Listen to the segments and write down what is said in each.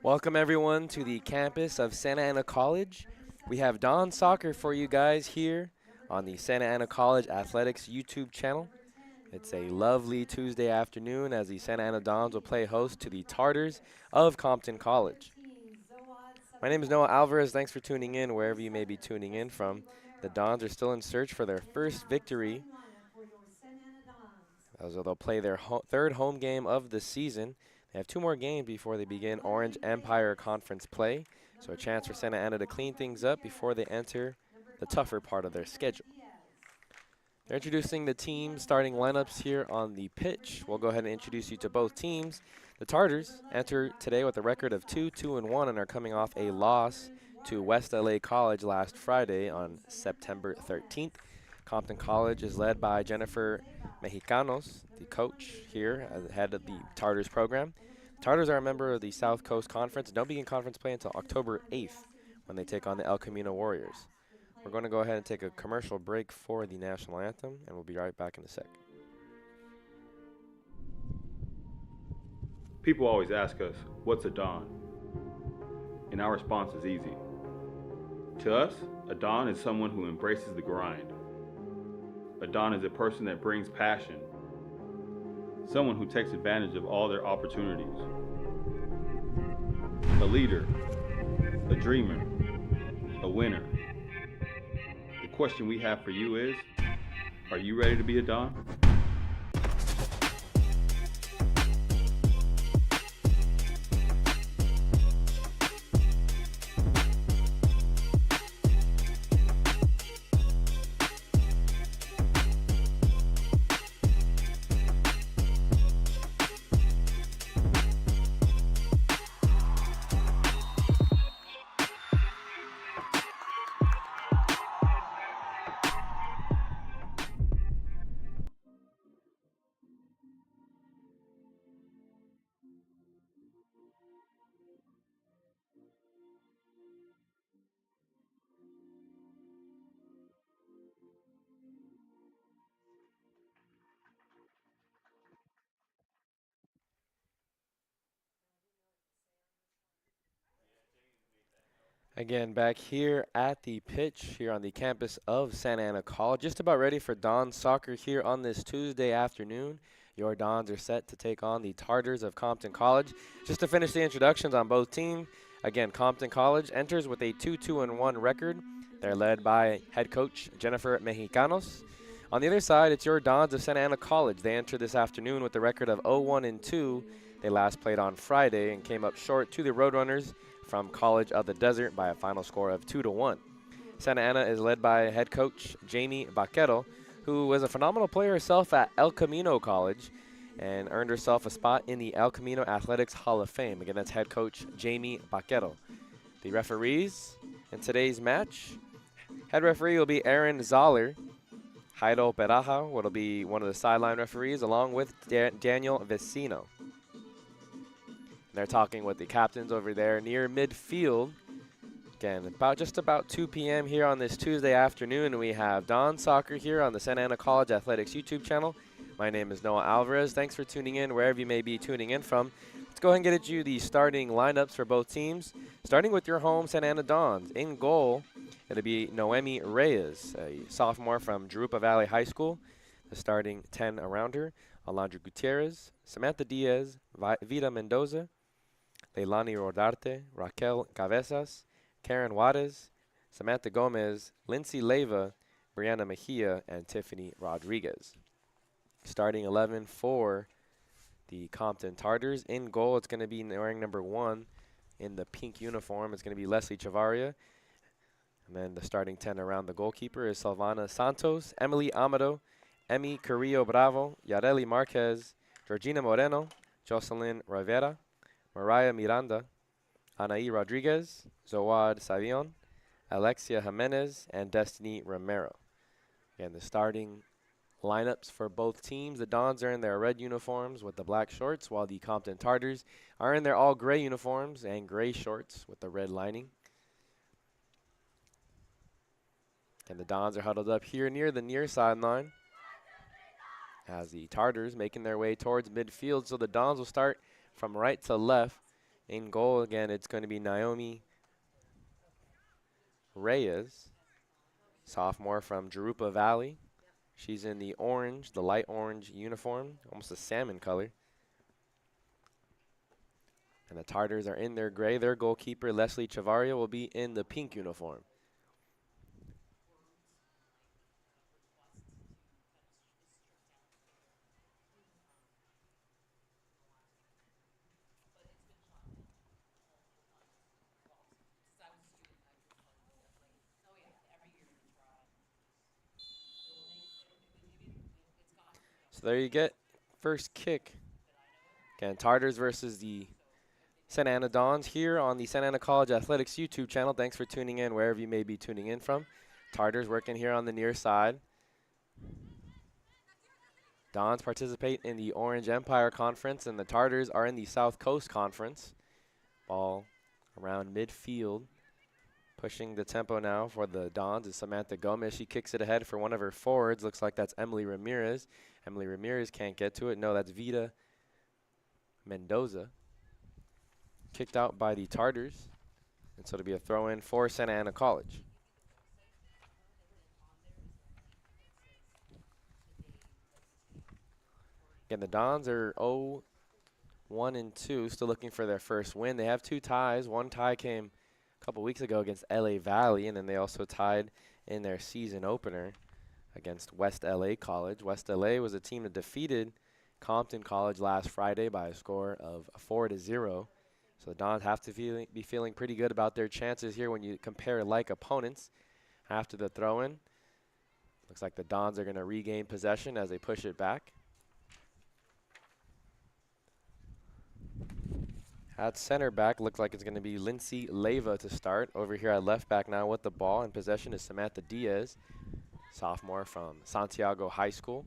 Welcome everyone to the campus of Santa Ana College. We have Don Soccer for you guys here on the Santa Ana College Athletics YouTube channel. It's a lovely Tuesday afternoon as the Santa Ana Dons will play host to the Tartars of Compton College. My name is Noah Alvarez. Thanks for tuning in wherever you may be tuning in from. The Dons are still in search for their first victory as they'll play their third home game of the season. They have two more games before they begin Orange Empire Conference play, so a chance for Santa Ana to clean things up before they enter the tougher part of their schedule. They're introducing the team starting lineups here on the pitch. We'll go ahead and introduce you to both teams. The Tartars enter today with a record of 2-2-1 and are coming off a loss to West LA College last Friday on September 13th. Compton College is led by Jennifer Mexicanos, the coach here at the head of the Tartars program. Tartars are a member of the South Coast Conference. Don't begin conference play until October 8th when they take on the El Camino Warriors. We're going to go ahead and take a commercial break for the national anthem, and we'll be right back in a sec. People always ask us, what's a Don? And our response is easy. To us, a Don is someone who embraces the grind. A Don is a person that brings passion. Someone who takes advantage of all their opportunities. A leader, a dreamer, a winner. The question we have for you is, are you ready to be a Don? Again, back here at the pitch here on the campus of Santa Ana College. Just about ready for Don Soccer here on this Tuesday afternoon. Your Dons are set to take on the Tartars of Compton College. Just to finish the introductions on both teams, again, Compton College enters with a 2-2-1 record. They're led by head coach Jennifer Mexicanos. On the other side, it's your Dons of Santa Ana College. They enter this afternoon with a record of 0-1-2. They last played on Friday and came up short to the Roadrunners from College of the Desert by a final score of 2-1. Santa Ana is led by head coach Jamie Vaquero, who was a phenomenal player herself at El Camino College and earned herself a spot in the El Camino Athletics Hall of Fame. Again, that's head coach Jamie Vaquero. The referees in today's match, head referee will be Aaron Zoller. Jairo Peraja will be one of the sideline referees, along with Daniel Vecino. They're talking with the captains over there near midfield. Again, just about 2 p.m. here on this Tuesday afternoon. We have Don Soccer here on the Santa Ana College Athletics YouTube channel. My name is Noah Alvarez. Thanks for tuning in wherever you may be tuning in from. Let's go ahead and get at you the starting lineups for both teams. Starting with your home Santa Ana Dons. In goal, it'll be Noemi Reyes, a sophomore from Jurupa Valley High School. The starting 10 around her: Alondra Gutierrez, Samantha Diaz, Vida Mendoza, Leilani Rodarte, Raquel Cabezas, Karen Juarez, Samantha Gomez, Lindsay Leyva, Brianna Mejia, and Tiffany Rodriguez. Starting 11 for the Compton Tartars. In goal, it's going to be wearing number 1 in the pink uniform. It's going to be Leslie Chavarria. And then the starting 10 around the goalkeeper is Salvana Santos, Emily Amado, Emmy Carrillo Bravo, Yareli Marquez, Georgina Moreno, Jocelyn Rivera, Mariah Miranda, Anaí Rodriguez, Zoad Savion, Alexia Jimenez, and Destiny Romero. Again, the starting lineups for both teams. The Dons are in their red uniforms with the black shorts, while the Compton Tartars are in their all gray uniforms and gray shorts with the red lining. And the Dons are huddled up here near the near sideline as the Tartars making their way towards midfield. So the Dons will start from right to left. In goal again, it's going to be Naomi Reyes, sophomore from Jurupa Valley. She's in the orange, the light orange uniform, almost a salmon color. And the Tartars are in their gray. Their goalkeeper, Leslie Chavaria, will be in the pink uniform. So there you get first kick. Again, Tartars versus the Santa Ana Dons here on the Santa Ana College Athletics YouTube channel. Thanks for tuning in wherever you may be tuning in from. Tartars working here on the near side. Dons participate in the Orange Empire Conference, and the Tartars are in the South Coast Conference. Ball around midfield. Pushing the tempo now for the Dons is Samantha Gomez. She kicks it ahead for one of her forwards. Looks like that's Emily Ramirez. Emily Ramirez can't get to it. No, that's Vita Mendoza. Kicked out by the Tartars. And so it'll be a throw-in for Santa Ana College. Again, the Dons are 0-1-2, still looking for their first win. They have 2 ties. One tie came a couple weeks ago against LA Valley, and then they also tied in their season opener against West LA College. West LA was a team that defeated Compton College last Friday by a score of 4-0. So the Dons have to be feeling pretty good about their chances here when you compare like opponents. After the throw-in, looks like the Dons are going to regain possession as they push it back. At center back, looks like it's going to be Lindsay Leyva to start. Over here at left back now with the ball in possession is Samantha Diaz, sophomore from Santiago High School.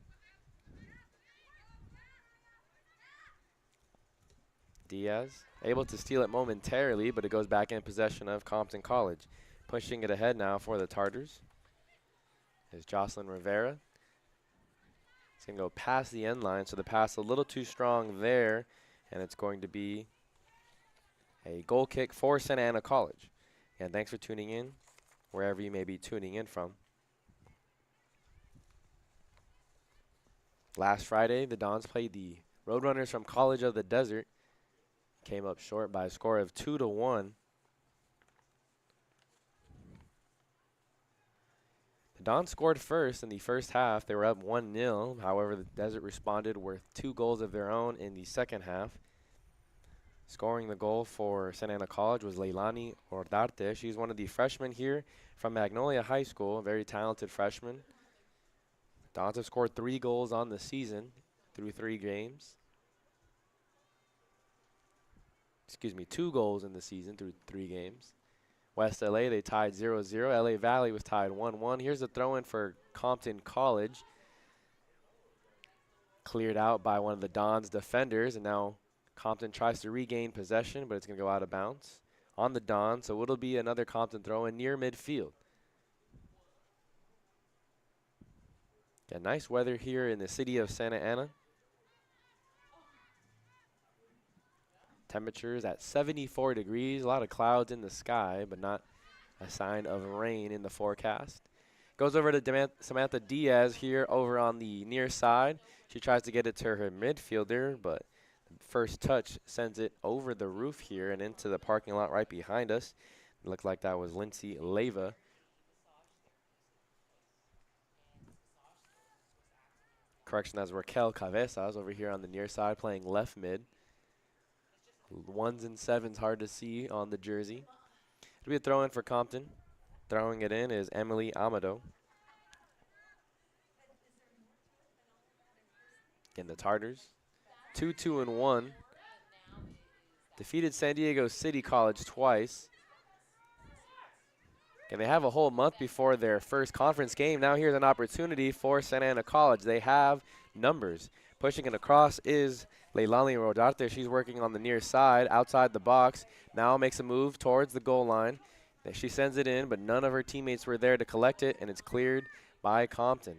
Diaz able to steal it momentarily, but it goes back in possession of Compton College. Pushing it ahead now for the Tartars is Jocelyn Rivera. It's going to go past the end line, so the pass a little too strong there, and it's going to be a goal kick for Santa Ana College. And thanks for tuning in, wherever you may be tuning in from. Last Friday, the Dons played the Roadrunners from College of the Desert. Came up short by a score of 2-1. The Dons scored first in the first half. They were up 1-0. However, the Desert responded with 2 goals of their own in the second half. Scoring the goal for Santa Ana College was Leilani Ordarte. She's one of the freshmen here from Magnolia High School, a very talented freshman. Dons have scored 3 goals on the season through 3 games. Excuse me, 2 goals in the season through 3 games. West LA, they tied 0-0. LA Valley was tied 1-1. Here's a throw-in for Compton College. Cleared out by one of the Dons defenders, and now Compton tries to regain possession, but it's going to go out of bounds on the Don, so it'll be another Compton throw-in near midfield. Yeah, nice weather here in the city of Santa Ana. Temperatures at 74 degrees, a lot of clouds in the sky, but not a sign of rain in the forecast. Goes over to Samantha Diaz here over on the near side. She tries to get it to her midfielder, but first touch sends it over the roof here and into the parking lot right behind us. It looked like that was Lindsay Leyva. Correction, that's Raquel Cabezas over here on the near side playing left mid. 1s and 7s hard to see on the jersey. It'll be a throw in for Compton. Throwing it in is Emily Amado. And the Tartars 2-2-1. Defeated San Diego City College twice. And they have a whole month before their first conference game. Now here's an opportunity for Santa Ana College. They have numbers. Pushing it across is Leilani Rodarte. She's working on the near side, outside the box. Now makes a move towards the goal line. She sends it in, but none of her teammates were there to collect it, and it's cleared by Compton.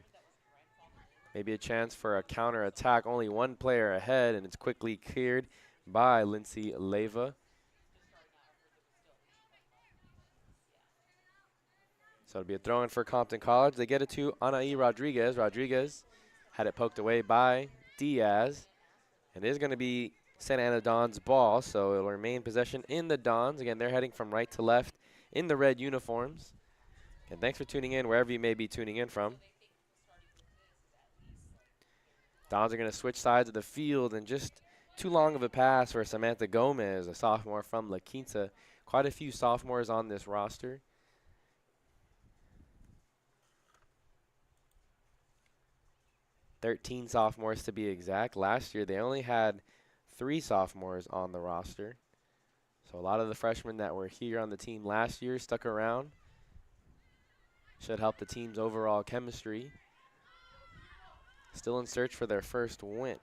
Maybe a chance for a counter attack. Only one player ahead, and it's quickly cleared by Lindsay Leyva. So it'll be a throw in for Compton College. They get it to Anaí Rodriguez. Rodriguez had it poked away by Diaz. And it is going to be Santa Ana Dons ball, so it'll remain possession in the Dons. Again, they're heading from right to left in the red uniforms. And thanks for tuning in wherever you may be tuning in from. Dons are going to switch sides of the field, and just too long of a pass for Samantha Gomez, a sophomore from La Quinta. Quite a few sophomores on this roster. 13 sophomores to be exact. Last year, they only had 3 sophomores on the roster. So a lot of the freshmen that were here on the team last year stuck around. Should help the team's overall chemistry. Still in search for their first win.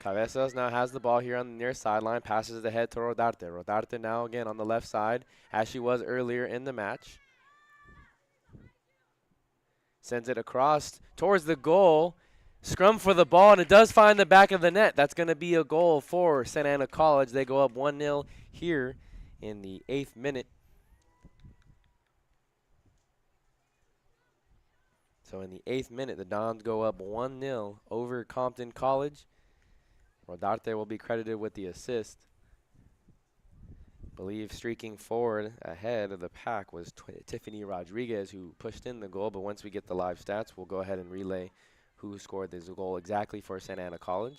Cabezas now has the ball here on the near sideline, passes ahead to Rodarte. Rodarte now again on the left side, as she was earlier in the match. Sends it across towards the goal. Scrum for the ball, and it does find the back of the net. That's going to be a goal for Santa Ana College. They go up 1-0 here in the 8th minute. So in the 8th minute, the Dons go up 1-0 over Compton College. Rodarte will be credited with the assist. I believe streaking forward ahead of the pack was Tiffany Rodriguez, who pushed in the goal, but once we get the live stats, we'll go ahead and relay who scored this goal exactly for Santa Ana College.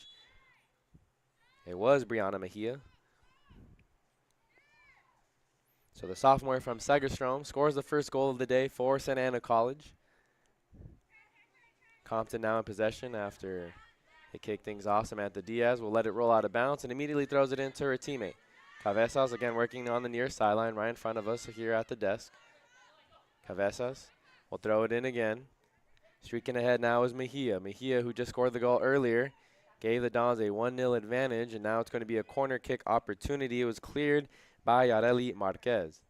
It was Brianna Mejia. So the sophomore from Segerstrom scores the first goal of the day for Santa Ana College. Compton now in possession after they kick things off. Samantha Diaz will let it roll out of bounds and immediately throws it into her teammate. Cabezas again working on the near sideline right in front of us here at the desk. Cabezas will throw it in again. Streaking ahead now is Mejia. Mejia, who just scored the goal earlier, gave the Dons a 1-0 advantage, and now it's going to be a corner kick opportunity. It was cleared by Yareli Marquez.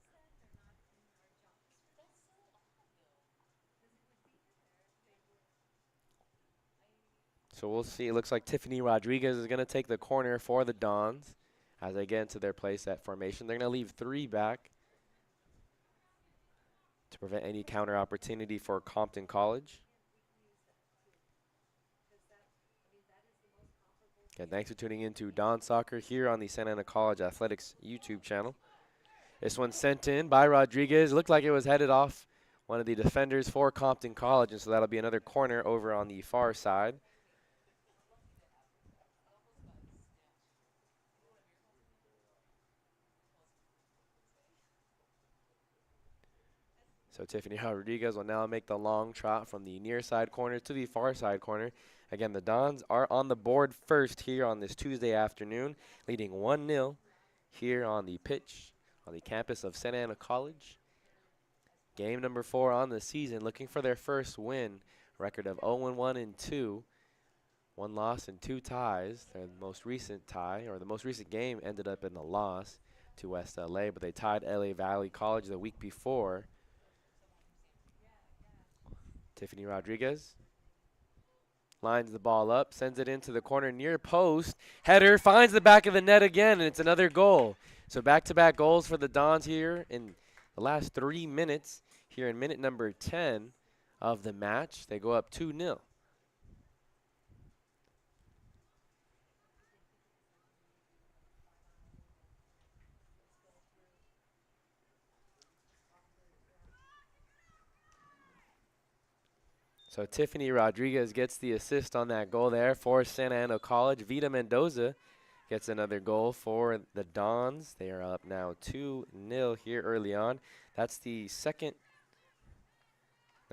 So we'll see. It looks like Tiffany Rodriguez is going to take the corner for the Dons as they get into their play set formation. They're going to leave 3 back to prevent any counter opportunity for Compton College. And thanks for tuning in to Don Soccer here on the Santa Ana College Athletics YouTube channel. This one sent in by Rodriguez. Looked like it was headed off one of the defenders for Compton College, and so that'll be another corner over on the far side. So Tiffany Rodriguez will now make the long trot from the near side corner to the far side corner. Again, the Dons are on the board first here on this Tuesday afternoon, leading 1-0 here on the pitch on the campus of Santa Ana College. Game number 4 on the season, looking for their first win. Record of 0-1-2, 1 loss and 2 ties. Their most recent tie, or the most recent game, ended up in a loss to West LA, but they tied LA Valley College the week before. Tiffany Rodriguez lines the ball up, sends it into the corner near post. Header finds the back of the net again, and it's another goal. So back-to-back goals for the Dons here in the last 3 minutes. Here in minute number 10 of the match, they go up 2-0. So Tiffany Rodriguez gets the assist on that goal there for Santa Ana College. Vita Mendoza gets another goal for the Dons. They are up now 2-0 here early on. That's the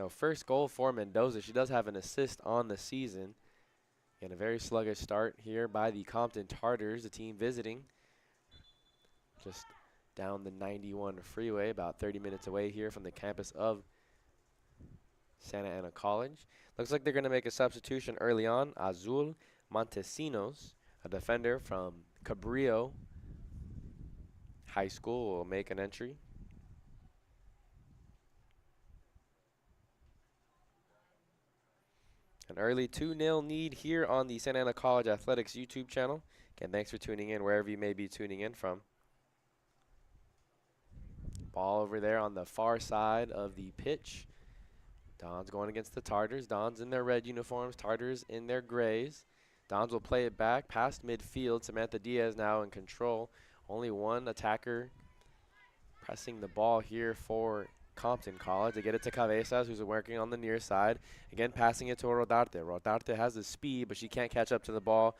first goal for Mendoza. She does have an assist on the season. And a very sluggish start here by the Compton Tartars, the team visiting just down the 91 freeway, about 30 minutes away here from the campus of Santa Ana College. Looks like they're going to make a substitution early on. Azul Montesinos, a defender from Cabrillo High School, will make an entry. An early 2-0 lead here on the Santa Ana College Athletics YouTube channel. Again, thanks for tuning in wherever you may be tuning in from. Ball over there on the far side of the pitch. Dons going against the Tartars. Dons in their red uniforms, Tartars in their grays. Dons will play it back past midfield. Samantha Diaz now in control. Only one attacker pressing the ball here for Compton College. They get it to Cabezas, who's working on the near side. Again, passing it to Rodarte. Rodarte has the speed, but she can't catch up to the ball.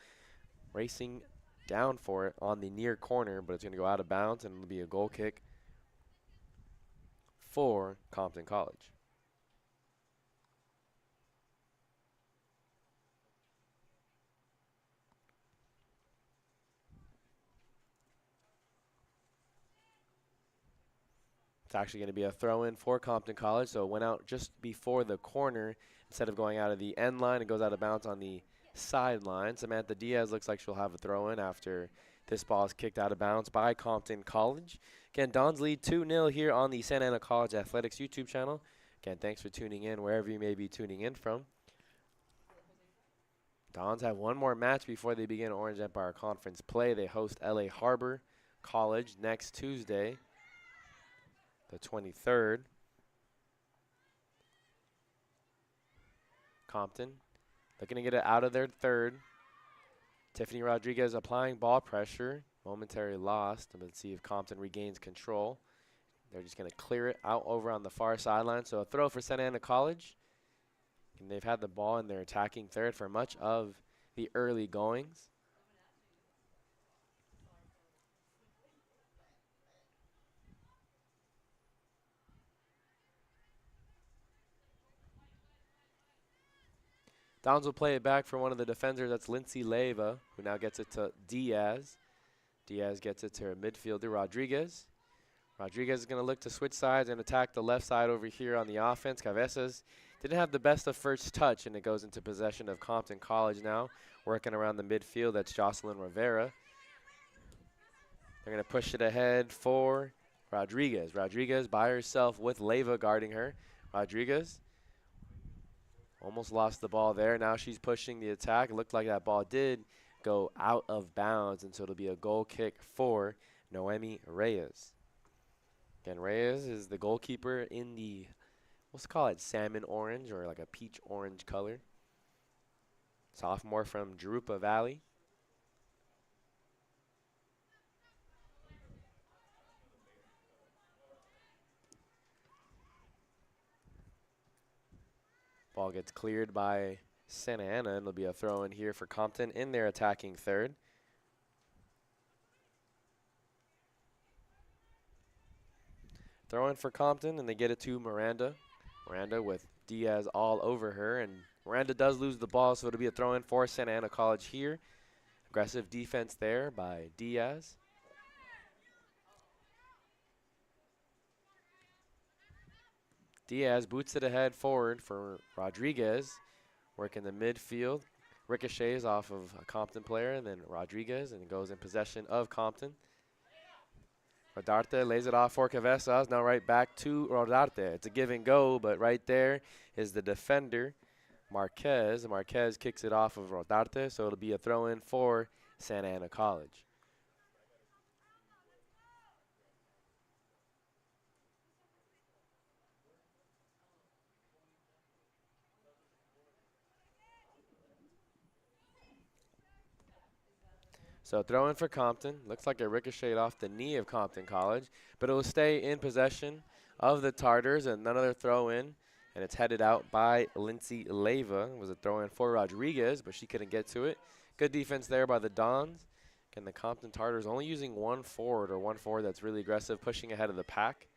Racing down for it on the near corner, but it's going to go out of bounds, and it'll be a goal kick for Compton College. It's actually going to be a throw-in for Compton College, so it went out just before the corner. Instead of going out of the end line, it goes out of bounds on the sideline. Samantha Diaz looks like she'll have a throw-in after this ball is kicked out of bounds by Compton College. Again, Dons lead 2-0 here on the Santa Ana College Athletics YouTube channel. Again, thanks for tuning in wherever you may be tuning in from. Dons have one more match before they begin Orange Empire Conference play. They host LA Harbor College next Tuesday, the 23rd. Compton looking to get it out of their third. Tiffany Rodriguez applying ball pressure. Momentary loss. Let's see if Compton regains control. They're just going to clear it out over on the far sideline. So a throw for Santa Ana College. And they've had the ball in their attacking third for much of the early goings. Downs will play it back for one of the defenders. That's Lindsay Leyva, who now gets it to Diaz. Diaz gets it to her midfielder, Rodriguez. Rodriguez is going to look to switch sides and attack the left side over here on the offense. Cabezas didn't have the best of first touch, and it goes into possession of Compton College now. Working around the midfield, that's Jocelyn Rivera. They're going to push it ahead for Rodriguez. Rodriguez by herself with Leyva guarding her. Rodriguez almost lost the ball there. Now she's pushing the attack. It looked like that ball did go out of bounds, and so it'll be a goal kick for Noemi Reyes. Again, Reyes is the goalkeeper in the, let's call it salmon orange or like a peach orange color. Sophomore from Jurupa Valley. Ball gets cleared by Santa Ana, and it'll be a throw in here for Compton in their attacking third. Throw in for Compton, and they get it to Miranda. Miranda with Diaz all over her, and Miranda does lose the ball, so it'll be a throw in for Santa Ana College here. Aggressive defense there by Diaz. Diaz boots it ahead forward for Rodriguez. Working the midfield. Ricochets off of a Compton player, and then Rodriguez, and it goes in possession of Compton. Rodarte lays it off for Cabezas. Now right back to Rodarte. It's a give and go, but right there is the defender, Marquez. Marquez kicks it off of Rodarte, so it'll be a throw in for Santa Ana College. So throw in for Compton. Looks like it ricocheted off the knee of Compton College, but it will stay in possession of the Tartars, and another throw in, and it's headed out by Lindsay Leyva. It was a throw in for Rodriguez, but she couldn't get to it. Good defense there by the Dons. And the Compton Tartars only using one forward that's really aggressive, pushing ahead of the pack.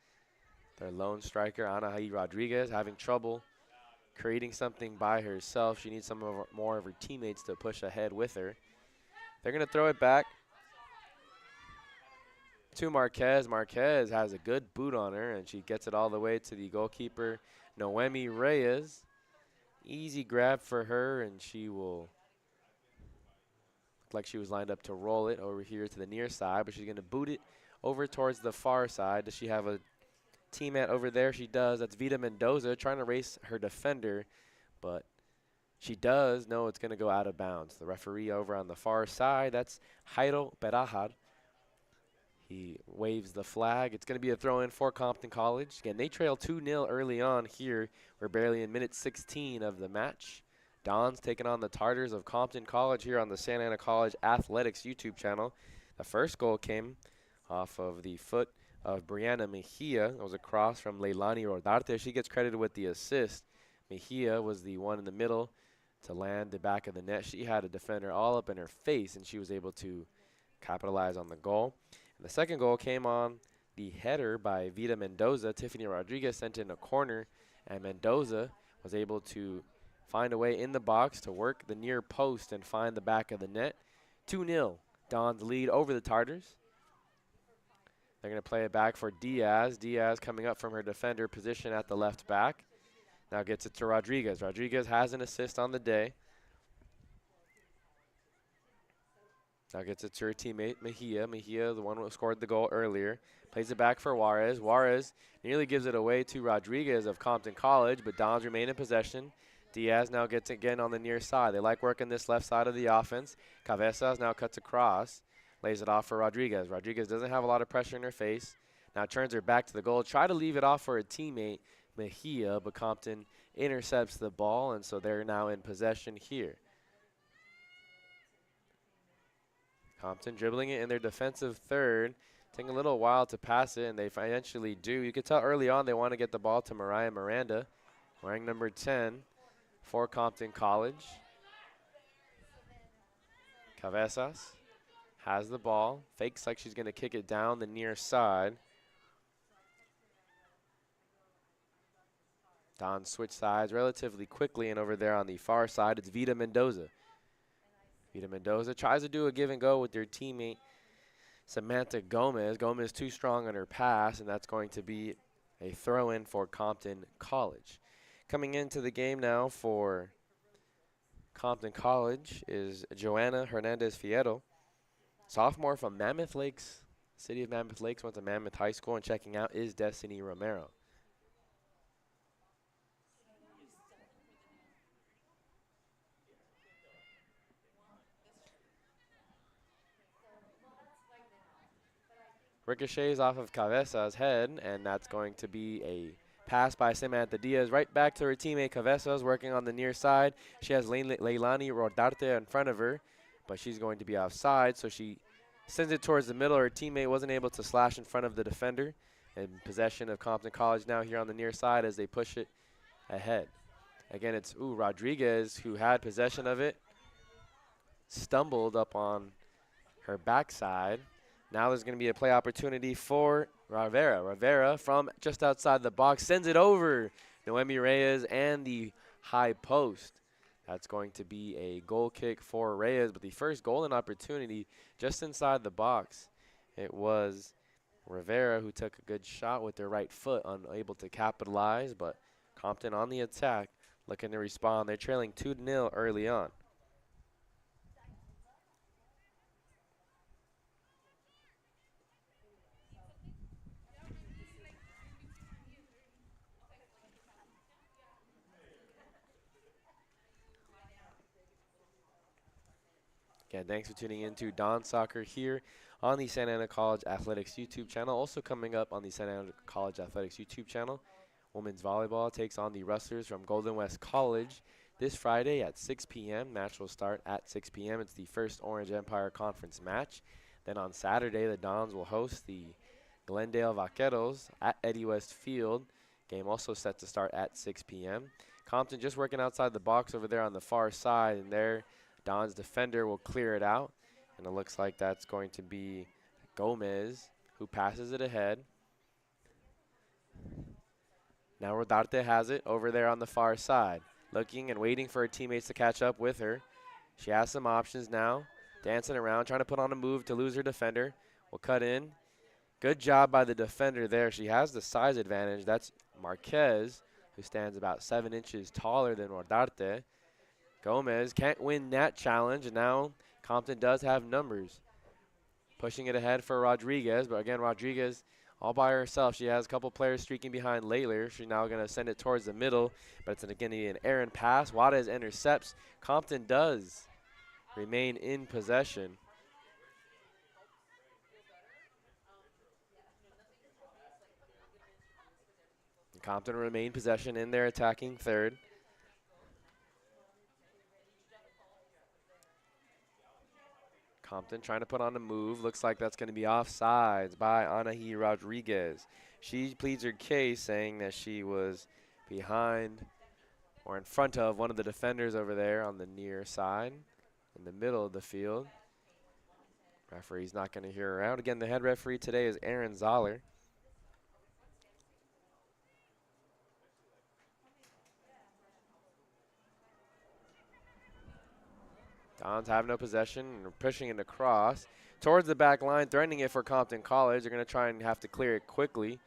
Their lone striker, Anahi Rodriguez, having trouble creating something by herself. She needs more of her teammates to push ahead with her. They're going to throw it back to Marquez. Marquez has a good boot on her, and she gets it all the way to the goalkeeper, Noemi Reyes. Easy grab for her, and she will look like she was lined up to roll it over here to the near side, but she's going to boot it over towards the far side. Does she have a teammate over there? She does. That's Vita Mendoza trying to race her defender, but She does know it's going to go out of bounds. The referee over on the far side, that's Jairo Perajar. He waves the flag. It's going to be a throw in for Compton College. Again, they trail 2-0 early on here. We're barely in minute 16 of the match. Don's taking on the Tartars of Compton College here on the Santa Ana College Athletics YouTube channel. The first goal came off of the foot of Brianna Mejia. It was a cross from Leilani Rodarte. She gets credited with the assist. Mejia was the one in the middle to land the back of the net. She had a defender all up in her face, and she was able to capitalize on the goal. And the second goal came on the header by Vida Mendoza. Tiffany Rodriguez sent in a corner, and Mendoza was able to find a way in the box to work the near post and find the back of the net. 2-0, Don's lead over the Tartars. They're going to play it back for Diaz. Diaz coming up from her defender position at the left back. Now gets it to Rodriguez. Rodriguez has an assist on the day. Now gets it to her teammate, Mejia. Mejia, the one who scored the goal earlier. Plays it back for Juarez. Juarez nearly gives it away to Rodriguez of Compton College, but Dons remain in possession. Diaz now gets it again on the near side. They like working this left side of the offense. Cabezas now cuts across. Lays it off for Rodriguez. Rodriguez doesn't have a lot of pressure in her face. Now turns her back to the goal. Try to leave it off for a teammate, Mejia, but Compton intercepts the ball, and so they're now in possession here. Compton dribbling it in their defensive third. Taking a little while to pass it, and they eventually do. You could tell early on they want to get the ball to Mariah Miranda, wearing number 10 for Compton College. Cabezas has the ball. Fakes like she's going to kick it down the near side. Don switch sides relatively quickly, and over there on the far side, it's Vida Mendoza. Vida Mendoza tries to do a give and go with their teammate, Samantha Gomez. Gomez too strong on her pass, and that's going to be a throw-in for Compton College. Coming into the game now for Compton College is Joanna Hernandez Fierro, sophomore from Mammoth Lakes, city of Mammoth Lakes, went to Mammoth High School, and checking out is Destiny Romero. Ricochets off of Cabezas' head, and that's going to be a pass by Samantha Diaz right back to her teammate Cabezas, working on the near side. She has Leilani Rodarte in front of her, but she's going to be offside, so she sends it towards the middle. Her teammate wasn't able to slash in front of the defender. In possession of Compton College now here on the near side as they push it ahead. Again, it's Rodriguez who had possession of it, stumbled up on her backside. Now there's going to be a play opportunity for Rivera. Rivera from just outside the box sends it over Noemi Reyes and the high post. That's going to be a goal kick for Reyes, but the first goal and opportunity just inside the box. It was Rivera who took a good shot with their right foot, unable to capitalize, but Compton on the attack, looking to respond. They're trailing 2-0 early on. Again, thanks for tuning in to Don Soccer here on the Santa Ana College Athletics YouTube channel. Also coming up on the Santa Ana College Athletics YouTube channel, women's volleyball takes on the Rustlers from Golden West College this Friday at 6 p.m. Match will start at 6 p.m. It's the first Orange Empire Conference match. Then on Saturday, the Dons will host the Glendale Vaqueros at Eddie West Field. Game also set to start at 6 p.m. Compton just working outside the box over there on the far side, and there Don's defender will clear it out, and it looks like that's going to be Gomez who passes it ahead. Now Rodarte has it over there on the far side, looking and waiting for her teammates to catch up with her. She has some options now, dancing around, trying to put on a move to lose her defender. Will cut in. Good job by the defender there. She has the size advantage. That's Marquez, who stands about 7 inches taller than Rodarte. Gomez can't win that challenge, and now Compton does have numbers. Pushing it ahead for Rodriguez, but again, Rodriguez all by herself. She has a couple players streaking behind later. She's now going to send it towards the middle, but it's going to be an errant pass. Juarez intercepts. Compton does remain in possession. Compton remain possession in their attacking third. Compton trying to put on a move. Looks like that's going to be offsides by Anahi Rodriguez. She pleads her case saying that she was behind or in front of one of the defenders over there on the near side in the middle of the field. Referee's not going to hear her out. Again, the head referee today is Aaron Zoller. Dons have no possession and pushing it across towards the back line, threatening it for Compton College. They're going to try and have to clear it quickly.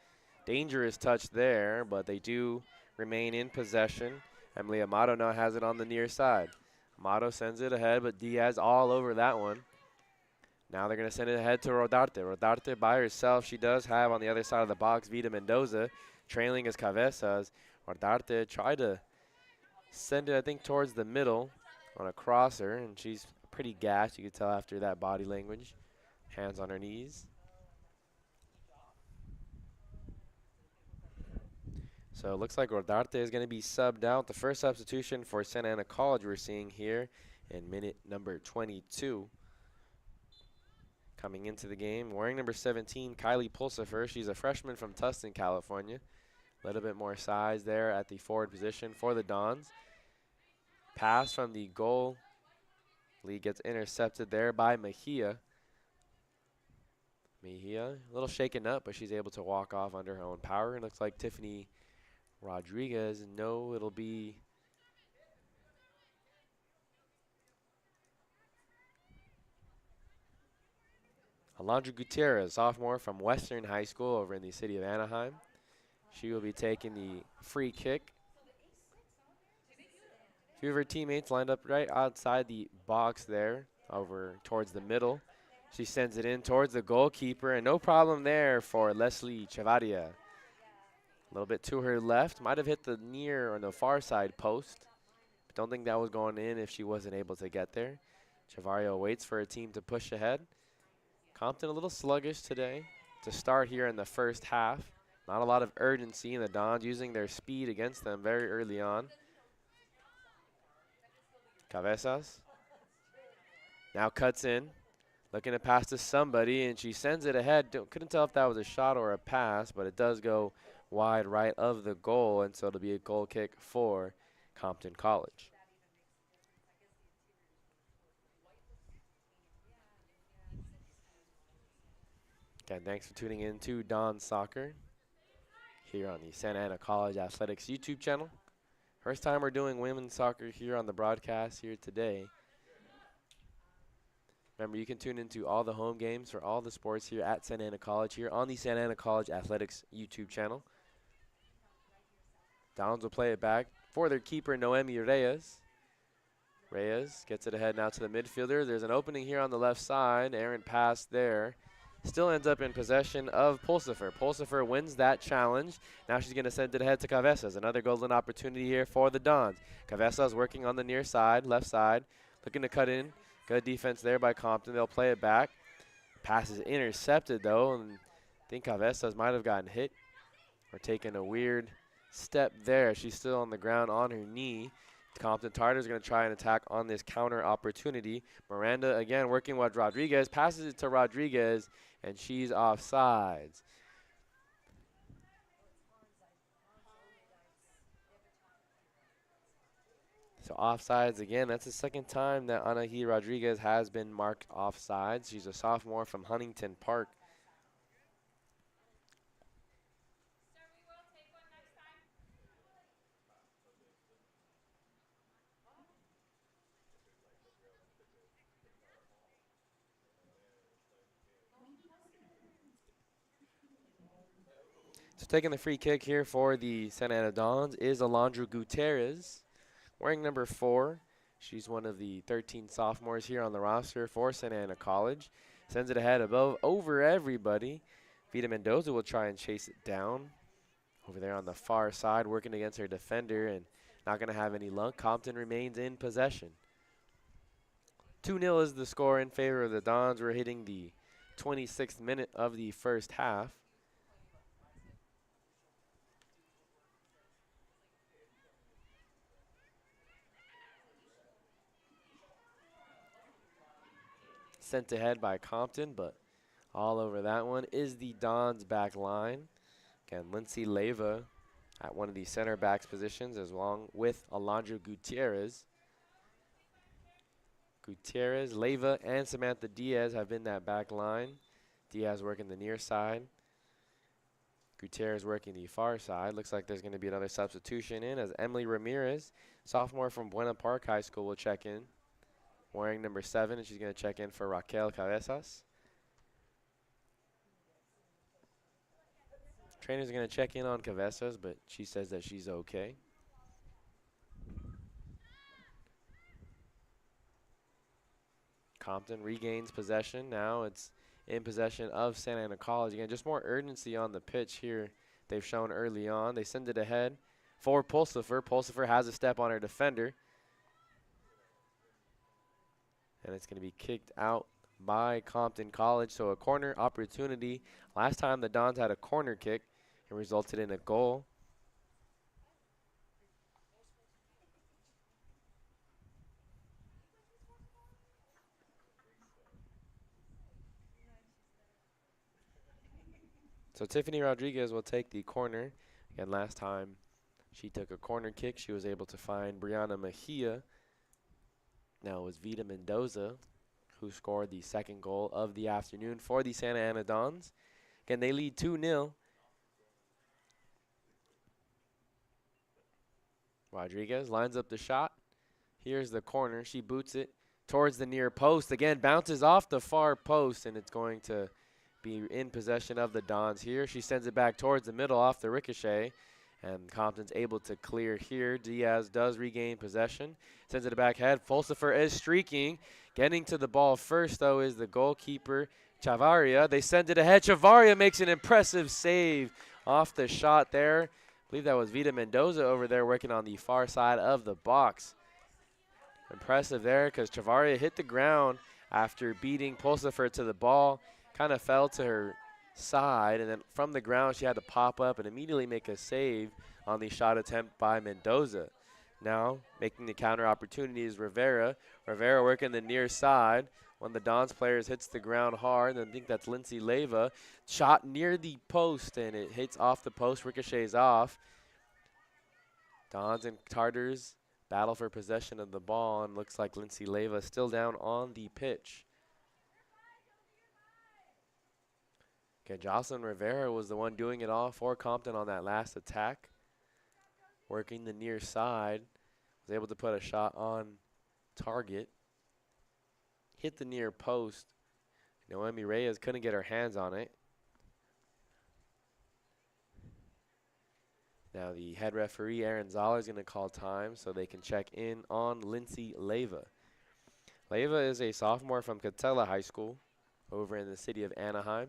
Dangerous touch there, but they do remain in possession. Emily Amato now has it on the near side. Amato sends it ahead, but Diaz all over that one. Now they're going to send it ahead to Rodarte. Rodarte by herself. She does have on the other side of the box Vida Mendoza. Trailing is Cabezas. Rodarte tried to send it, I think, towards the middle on a crosser, and she's pretty gassed. You can tell after that body language. Hands on her knees. So it looks like Rodarte is going to be subbed out. The first substitution for Santa Ana College we're seeing here in minute number 22. Coming into the game, wearing number 17, Kylie Pulsifer. She's a freshman from Tustin, California. A little bit more size there at the forward position for the Dons. Pass from the goal. Lee gets intercepted there by Mejia. Mejia, a little shaken up, but she's able to walk off under her own power. It looks like Tiffany Rodriguez. No, it'll be Alondra Gutierrez, sophomore from Western High School over in the city of Anaheim. She will be taking the free kick. A few of her teammates lined up right outside the box there, over towards the middle. She sends it in towards the goalkeeper, and no problem there for Leslie Chavaria. A little bit to her left, might have hit the near or the far side post. But don't think that was going in if she wasn't able to get there. Chavaria waits for her team to push ahead. Compton a little sluggish today to start here in the first half. Not a lot of urgency, and the Dons using their speed against them very early on. Cabezas now cuts in, looking to pass to somebody, and she sends it ahead. Couldn't tell if that was a shot or a pass, but it does go wide right of the goal, and so it'll be a goal kick for Compton College. Again, thanks for tuning in to Don Soccer here on the Santa Ana College Athletics YouTube channel. First time we're doing women's soccer here on the broadcast here today. Remember, you can tune into all the home games for all the sports here at Santa Ana College here on the Santa Ana College Athletics YouTube channel. Downs will play it back for their keeper, Noemi Reyes. Reyes gets it ahead now to the midfielder. There's an opening here on the left side. Errant pass there. Still ends up in possession of Pulsifer. Pulsifer wins that challenge. Now she's going to send it ahead to Cabezas. Another golden opportunity here for the Dons. Cabezas working on the near side, left side, looking to cut in. Good defense there by Compton. They'll play it back. Pass is intercepted, though, and I think Cabezas might have gotten hit or taken a weird step there. She's still on the ground on her knee. Compton Tartar is going to try and attack on this counter opportunity. Miranda, again, working with Rodriguez, passes it to Rodriguez, and she's offsides. So offsides again. That's the second time that Anahi Rodriguez has been marked offsides. She's a sophomore from Huntington Park. So taking the free kick here for the Santa Ana Dons is Alondra Gutierrez, wearing number 4. She's one of the 13 sophomores here on the roster for Santa Ana College. Sends it ahead above over everybody. Vita Mendoza will try and chase it down. Over there on the far side, working against her defender and not going to have any luck. Compton remains in possession. 2-0 is the score in favor of the Dons. We're hitting the 26th minute of the first half. Sent ahead by Compton, but all over that one is the Dons back line. Again, Lindsay Leyva at one of the center backs positions, as long with Alondra Gutierrez. Gutierrez, Leyva, and Samantha Diaz have been that back line. Diaz working the near side. Gutierrez working the far side. Looks like there's going to be another substitution in as Emily Ramirez, sophomore from Buena Park High School, will check in. Wearing number 7, and she's going to check in for Raquel Cabezas. Trainer's going to check in on Cabezas, but she says that she's okay. Compton regains possession. Now it's in possession of Santa Ana College. Again, just more urgency on the pitch here they've shown early on. They send it ahead for Pulsifer. Pulsifer has a step on her defender. And it's going to be kicked out by Compton College. So a corner opportunity. Last time the Dons had a corner kick, it resulted in a goal. So Tiffany Rodriguez will take the corner. Again, last time she took a corner kick, she was able to find Brianna Mejia. Now it was Vita Mendoza who scored the second goal of the afternoon for the Santa Ana Dons. Again, they lead 2-0. Rodriguez lines up the shot. Here's the corner. She boots it towards the near post. Again, bounces off the far post, and it's going to be in possession of the Dons here. She sends it back towards the middle off the ricochet, and Compton's able to clear here. Diaz does regain possession. Sends it back head. Pulsifer is streaking. Getting to the ball first, though, is the goalkeeper, Chavaria. They send it ahead. Chavaria makes an impressive save off the shot there. I believe that was Vita Mendoza over there working on the far side of the box. Impressive there because Chavaria hit the ground after beating Pulsifer to the ball. Kind of fell to her side, and then from the ground she had to pop up and immediately make a save on the shot attempt by Mendoza. Now making the counter opportunity is Rivera. Rivera working the near side. One of the Dons players hits the ground hard, and I think that's Lindsay Leyva. Shot near the post, and it hits off the post, ricochets off. Dons and Tartars battle for possession of the ball, and looks like Lindsay Leyva still down on the pitch. Okay, Jocelyn Rivera was the one doing it all for Compton on that last attack. Working the near side, was able to put a shot on target. Hit the near post. Noemi Reyes couldn't get her hands on it. Now the head referee, Aaron Zoller, is going to call time so they can check in on Lindsay Leyva. Leyva is a sophomore from Catella High School over in the city of Anaheim.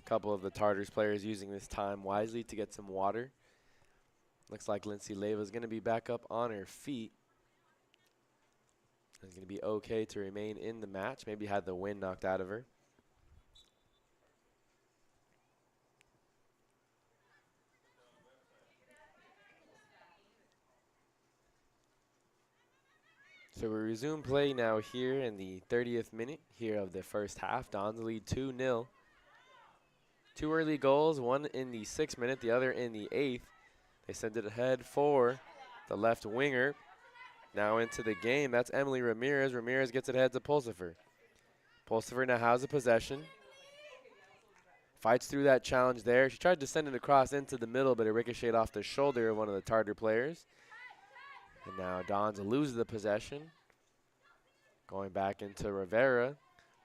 Couple of the Tartars players using this time wisely to get some water. Looks like Lindsay Leyva is going to be back up on her feet. It's going to be okay to remain in the match. Maybe had the wind knocked out of her. So we resume play now here in the 30th minute here of the first half. Dons lead 2-0. Two early goals, one in the 6th minute, the other in the 8th. They send it ahead for the left winger. Now into the game, that's Emily Ramirez. Ramirez gets it ahead to Pulsifer. Pulsifer now has the possession. Fights through that challenge there. She tried to send it across into the middle, but it ricocheted off the shoulder of one of the Tartar players. And now Dons lose the possession. Going back into Rivera.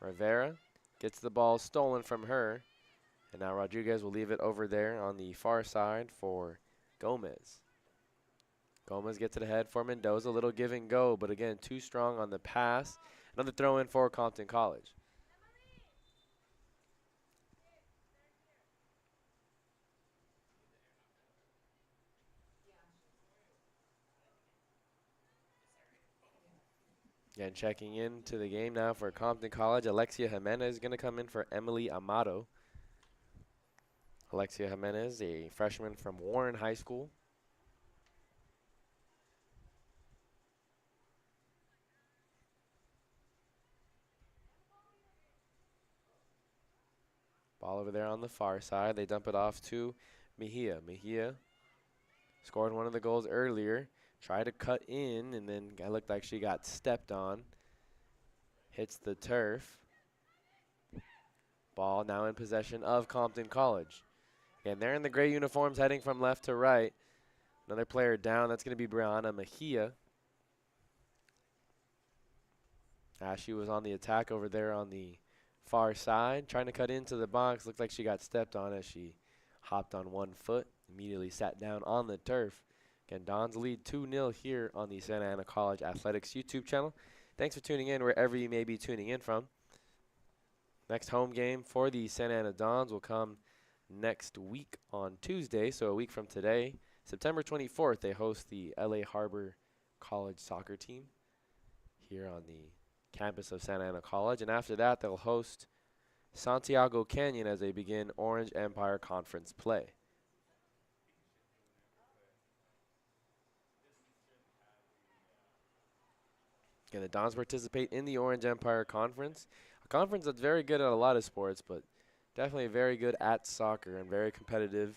Rivera gets the ball stolen from her. And now Rodriguez will leave it over there on the far side for Gomez. Gomez gets it ahead for Mendoza. A little give and go, but again, too strong on the pass. Another throw in for Compton College. Again, checking into the game now for Compton College. Alexia Jimenez is going to come in for Emily Amato. Alexia Jimenez, a freshman from Warren High School. Ball over there on the far side. They dump it off to Mejia. Mejia scored one of the goals earlier. Tried to cut in, and then it looked like she got stepped on. Hits the turf. Ball now in possession of Compton College. And they're in the gray uniforms heading from left to right. Another player down. That's going to be Brianna Mejia. She was on the attack over there on the far side, trying to cut into the box. Looked like she got stepped on as she hopped on one foot, immediately sat down on the turf. Again, Dons lead 2-0 here on the Santa Ana College Athletics YouTube channel. Thanks for tuning in wherever you may be tuning in from. Next home game for the Santa Ana Dons will come next week on Tuesday, so a week from today. September 24th, they host the LA Harbor College soccer team here on the campus of Santa Ana College. And after that, they'll host Santiago Canyon as they begin Orange Empire Conference play. Again, the Dons participate in the Orange Empire Conference, a conference that's very good at a lot of sports, but definitely very good at soccer and very competitive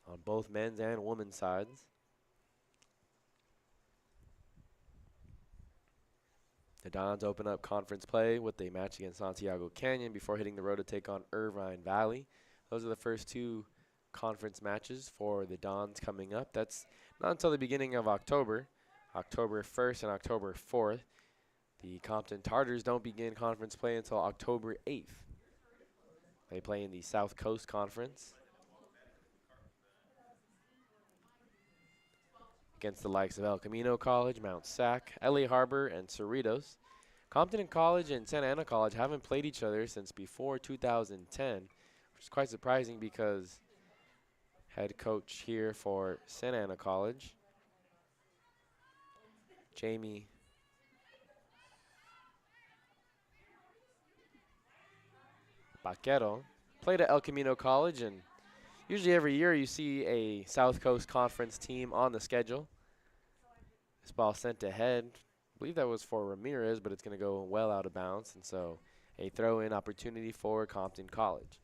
on both men's and women's sides. The Dons open up conference play with a match against Santiago Canyon before hitting the road to take on Irvine Valley. Those are the first two conference matches for the Dons coming up. That's not until the beginning of October, October 1st and October 4th. The Compton Tartars don't begin conference play until October 8th. They play in the South Coast Conference against the likes of El Camino College, Mount SAC, LA Harbor, and Cerritos. Compton College and Santa Ana College haven't played each other since before 2010, which is quite surprising because head coach here for Santa Ana College, Jamie Baquero, played at El Camino College, and usually every year you see a South Coast Conference team on the schedule. This ball sent ahead. I believe that was for Ramirez, but it's going to go well out of bounds, and so a throw-in opportunity for Compton College.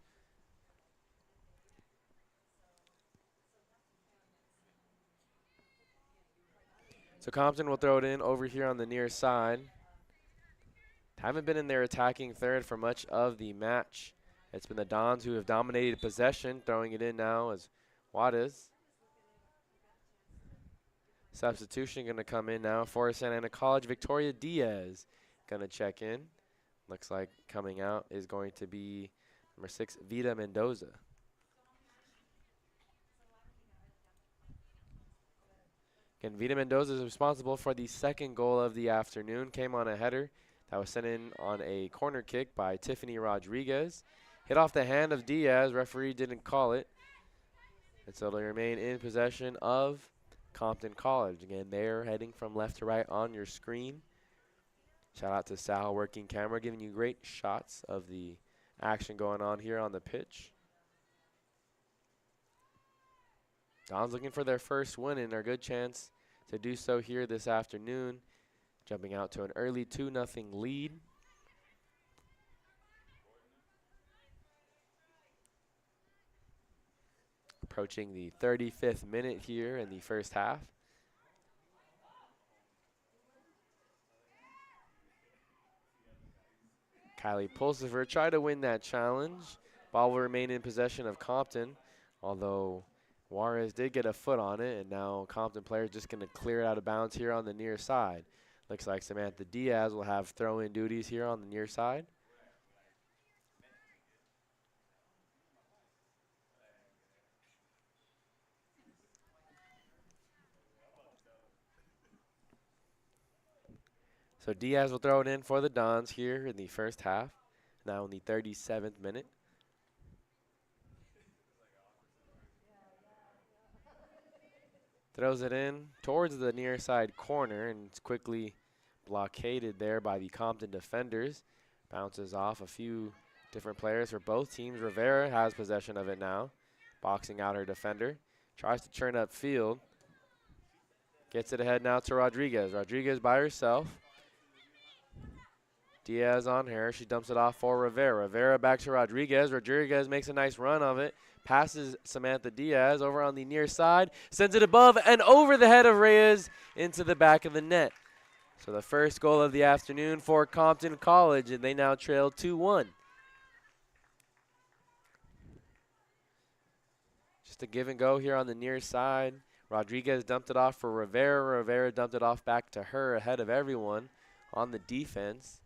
So Compton will throw it in over here on the near side. Haven't been in their attacking third for much of the match. It's been the Dons who have dominated possession, throwing it in now as Juarez. Substitution going to come in now for Santa Ana College. Victoria Diaz going to check in. Looks like coming out is going to be number 6, Vida Mendoza. Again, Vida Mendoza is responsible for the second goal of the afternoon. Came on a header that was sent in on a corner kick by Tiffany Rodriguez. Hit off the hand of Diaz. Referee didn't call it. And so they remain in possession of Compton College. Again, they're heading from left to right on your screen. Shout out to Sal working camera, giving you great shots of the action going on here on the pitch. Dons looking for their first win and a good chance to do so here this afternoon. Jumping out to an early 2-0 lead. Approaching the 35th minute here in the first half. Kylie Pulsifer tried to win that challenge. Ball will remain in possession of Compton, although Juarez did get a foot on it, and now Compton players just going to clear it out of bounds here on the near side. Looks like Samantha Diaz will have throw-in duties here on the near side. So Diaz will throw it in for the Dons here in the first half, now in the 37th minute. Throws it in towards the near side corner, and it's quickly blockaded there by the Compton defenders. Bounces off a few different players for both teams. Rivera has possession of it now, boxing out her defender. Tries to churn up field. Gets it ahead now to Rodriguez. Rodriguez by herself. Diaz on her. She dumps it off for Rivera. Rivera back to Rodriguez. Rodriguez makes a nice run of it. Passes Samantha Diaz over on the near side. Sends it above and over the head of Reyes into the back of the net. So the first goal of the afternoon for Compton College, and they now trail 2-1. Just a give and go here on the near side. Rodriguez dumped it off for Rivera. Rivera dumped it off back to her ahead of everyone on the defense.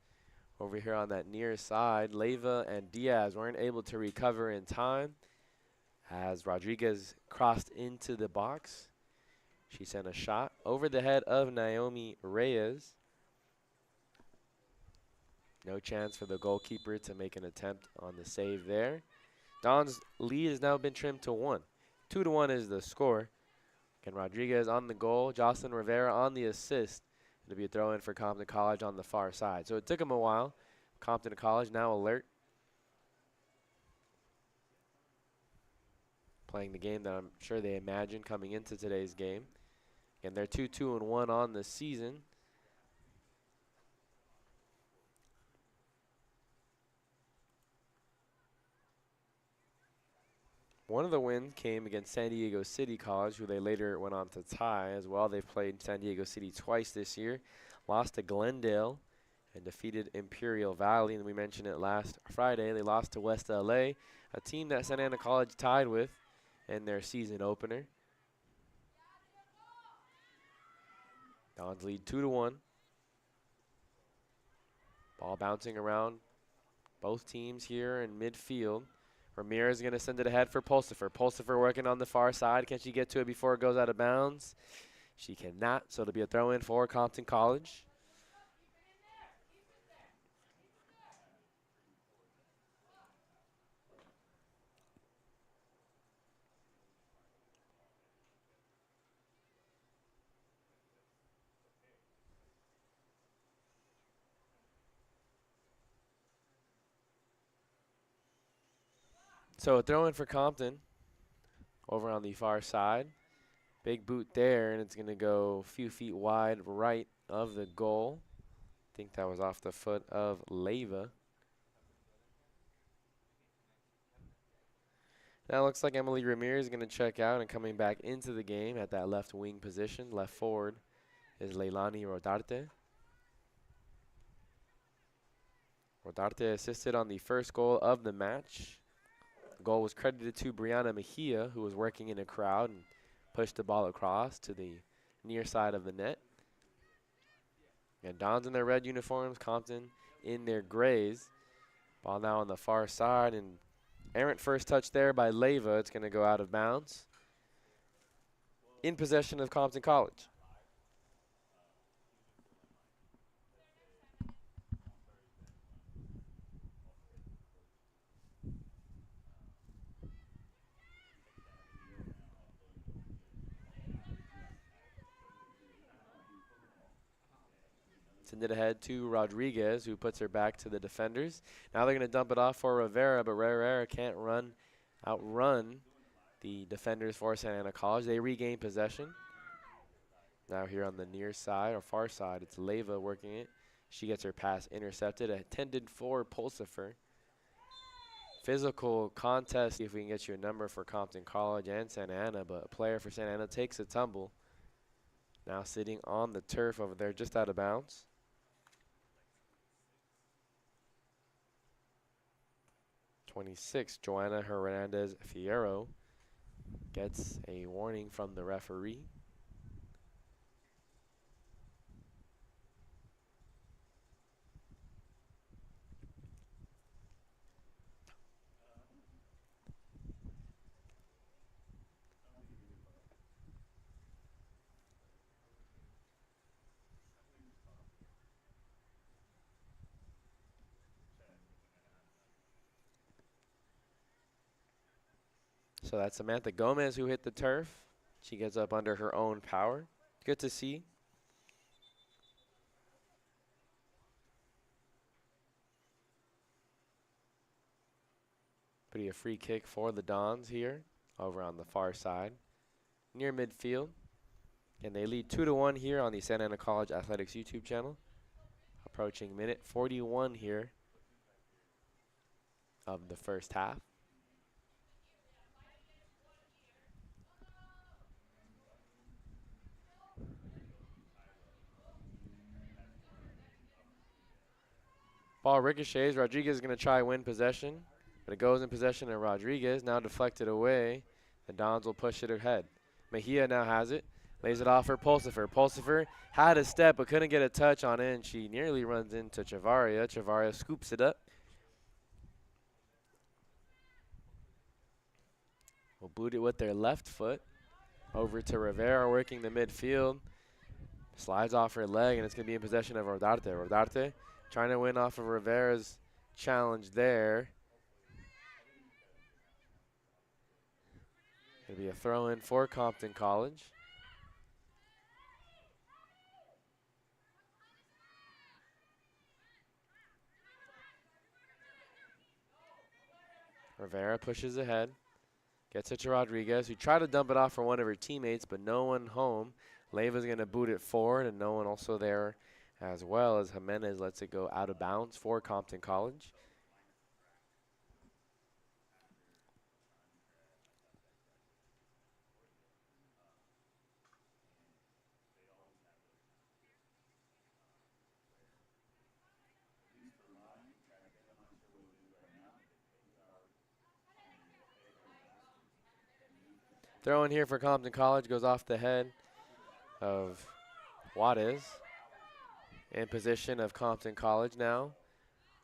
Over here on that near side, Leyva and Diaz weren't able to recover in time as Rodriguez crossed into the box. She sent a shot over the head of Naomi Reyes. No chance for the goalkeeper to make an attempt on the save there. Don's lead has now been trimmed to 1. 2-1 is the score. And Rodriguez on the goal, Jocelyn Rivera on the assist. It'll be a throw-in for Compton College on the far side. So it took them a while. Compton College now alert. Playing the game that I'm sure they imagined coming into today's game. And they're 2-2-1 on the season. One of the wins came against San Diego City College, who they later went on to tie as well. They've played San Diego City twice this year. Lost to Glendale and defeated Imperial Valley. And we mentioned it last Friday. They lost to West LA, a team that Santa Ana College tied with in their season opener. Dons lead 2-1. Ball bouncing around both teams here in midfield. Ramirez is going to send it ahead for Pulsifer. Pulsifer working on the far side. Can she get to it before it goes out of bounds? She cannot, so it'll be a throw-in for Compton College. So a throw-in for Compton over on the far side. Big boot there, and it's going to go a few feet wide right of the goal. I think that was off the foot of Leyva. Now it looks like Emily Ramirez is going to check out, and coming back into the game at that left wing position. Left forward is Leilani Rodarte. Rodarte assisted on the first goal of the match. The goal was credited to Brianna Mejia, who was working in a crowd and pushed the ball across to the near side of the net. And Dons in their red uniforms, Compton in their grays. Ball now on the far side, and errant first touch there by Leyva. It's going to go out of bounds. In possession of Compton College. Send it ahead to Rodriguez, who puts her back to the defenders. Now they're going to dump it off for Rivera, but Rivera can't outrun the defenders for Santa Ana College. They regain possession. Now here on the near side, or far side, it's Leyva working it. She gets her pass intercepted, intended for Pulsifer. Physical contest, see if we can get you a number for Compton College and Santa Ana, but a player for Santa Ana takes a tumble. Now sitting on the turf over there, just out of bounds. 26, Joanna Hernandez Fierro gets a warning from the referee. So that's Samantha Gomez who hit the turf. She gets up under her own power. Good to see. Pretty a free kick for the Dons here over on the far side near midfield. And they lead 2-1 here on the Santa Ana College Athletics YouTube channel. Approaching minute 41 here of the first half. Ball ricochets. Rodriguez is going to try win possession, but it goes in possession of Rodriguez. Now deflected away. The Dons will push it ahead. Mejia now has it. Lays it off for Pulsifer. Pulsifer had a step but couldn't get a touch on it, and she nearly runs into Chavaria. Chavaria scoops it up. Will boot it with their left foot. Over to Rivera working the midfield. Slides off her leg, and it's going to be in possession of Rodarte. Rodarte trying to win off of Rivera's challenge there. Going to be a throw-in for Compton College. Rivera pushes ahead. Gets it to Rodriguez, who tried to dump it off for one of her teammates, but no one home. Leiva's going to boot it forward, and no one also there as well as Jimenez lets it go out of bounds for Compton College. Throw in here for Compton College goes off the head of Juarez. In position of Compton College now.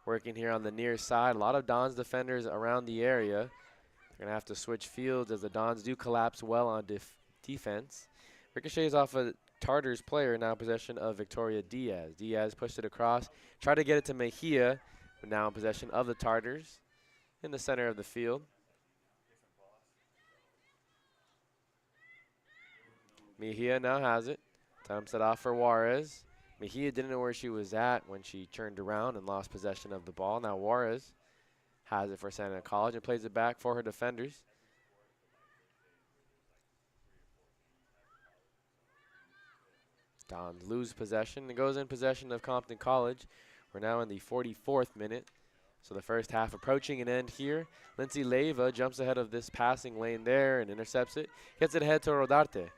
Working here on the near side. A lot of Dons defenders around the area. They're going to have to switch fields as the Dons do collapse well on defense. Ricochets off a Tartars player, now in possession of Victoria Diaz. Diaz pushed it across. Tried to get it to Mejia, but now in possession of the Tartars in the center of the field. Mejia now has it. Dumps it off for Juarez. Mejia didn't know where she was at when she turned around and lost possession of the ball. Now Juarez has it for Santa Ana College and plays it back for her defenders. Dons lose possession and goes in possession of Compton College. We're now in the 44th minute. So the first half approaching an end here. Lindsay Leiva jumps ahead of this passing lane there and intercepts it. Gets it ahead to Rodarte.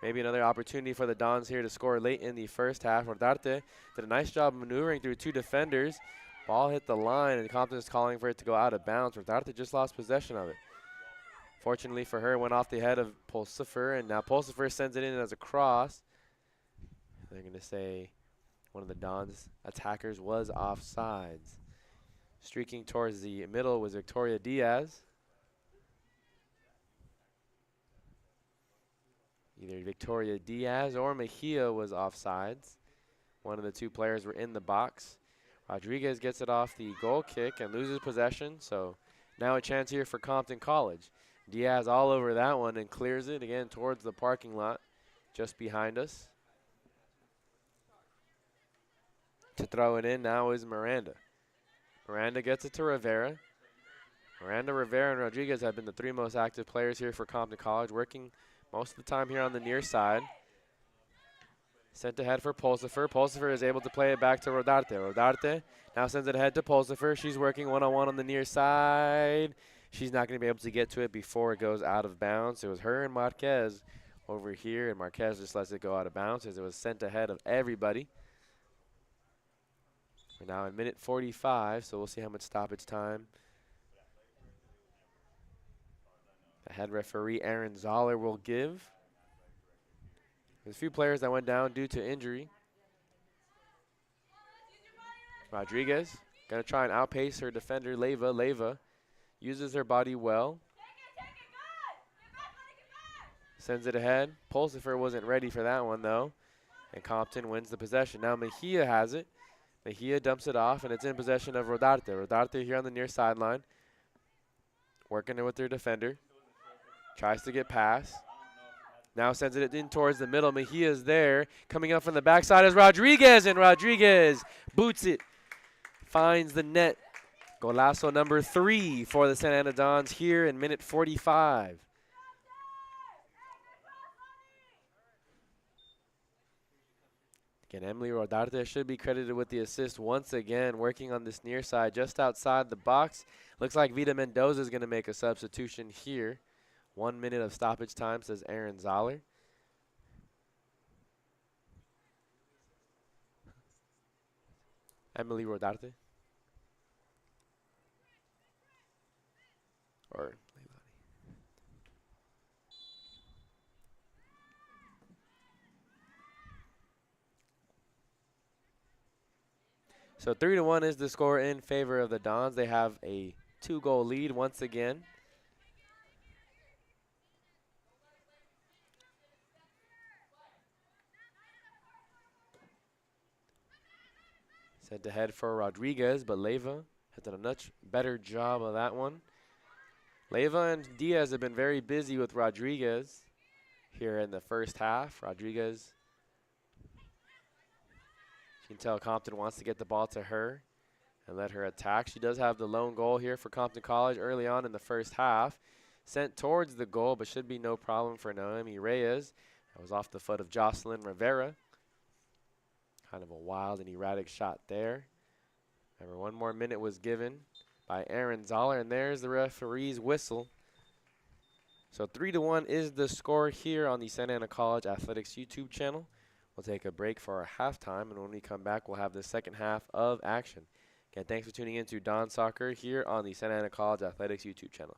Maybe another opportunity for the Dons here to score late in the first half. Rodarte did a nice job maneuvering through two defenders. Ball hit the line, and Compton is calling for it to go out of bounds. Rodarte just lost possession of it. Fortunately for her, it went off the head of Pulsifer, and now Pulsifer sends it in as a cross. They're going to say one of the Dons attackers was offsides. Streaking towards the middle was Victoria Diaz. Either Victoria Diaz or Mejia was offsides. One of the two players were in the box. Rodriguez gets it off the goal kick and loses possession. So now a chance here for Compton College. Diaz all over that one and clears it again towards the parking lot just behind us. To throw it in now is Miranda. Miranda gets it to Rivera. Miranda, Rivera, and Rodriguez have been the three most active players here for Compton College, working most of the time here on the near side. Sent ahead for Pulsifer. Pulsifer is able to play it back to Rodarte. Rodarte now sends it ahead to Pulsifer. She's working one-on-one on the near side. She's not going to be able to get to it before it goes out of bounds. It was her and Marquez over here, and Marquez just lets it go out of bounds as it was sent ahead of everybody. We're now in minute 45, so we'll see how much stoppage time The head referee, Aaron Zoller, will give. There's a few players that went down due to injury. Rodriguez going to try and outpace her defender, Leyva. Leyva uses her body well. Sends it ahead. Pulsifer wasn't ready for that one, though. And Compton wins the possession. Now Mejia has it. Mejia dumps it off, and it's in possession of Rodarte. Rodarte here on the near sideline. Working it with their defender. Tries to get past. Now sends it in towards the middle. Mejia's there. Coming up from the backside is Rodriguez, and Rodriguez boots it. Finds the net. Golazo number 3 for the Santa Ana Dons here in minute 45. Again, Emily Rodarte should be credited with the assist once again, working on this near side just outside the box. Looks like Vida Mendoza is going to make a substitution here. 1 minute of stoppage time, says Aaron Zoller. Emily Rodarte. Or so 3-1 is the score in favor of the Dons. They have a 2-goal lead once again. Set to head for Rodriguez, but Leyva has done a much better job of that one. Leyva and Diaz have been very busy with Rodriguez here in the first half. Rodriguez, you can tell Compton wants to get the ball to her and let her attack. She does have the lone goal here for Compton College early on in the first half. Sent towards the goal, but should be no problem for Noemi Reyes. That was off the foot of Jocelyn Rivera. Kind of a wild and erratic shot there. Remember, 1 more minute was given by Aaron Zoller, and there's the referee's whistle. So 3-1 is the score here on the Santa Ana College Athletics YouTube channel. We'll take a break for our halftime, and when we come back, we'll have the second half of action. Again, thanks for tuning in to Don Soccer here on the Santa Ana College Athletics YouTube channel.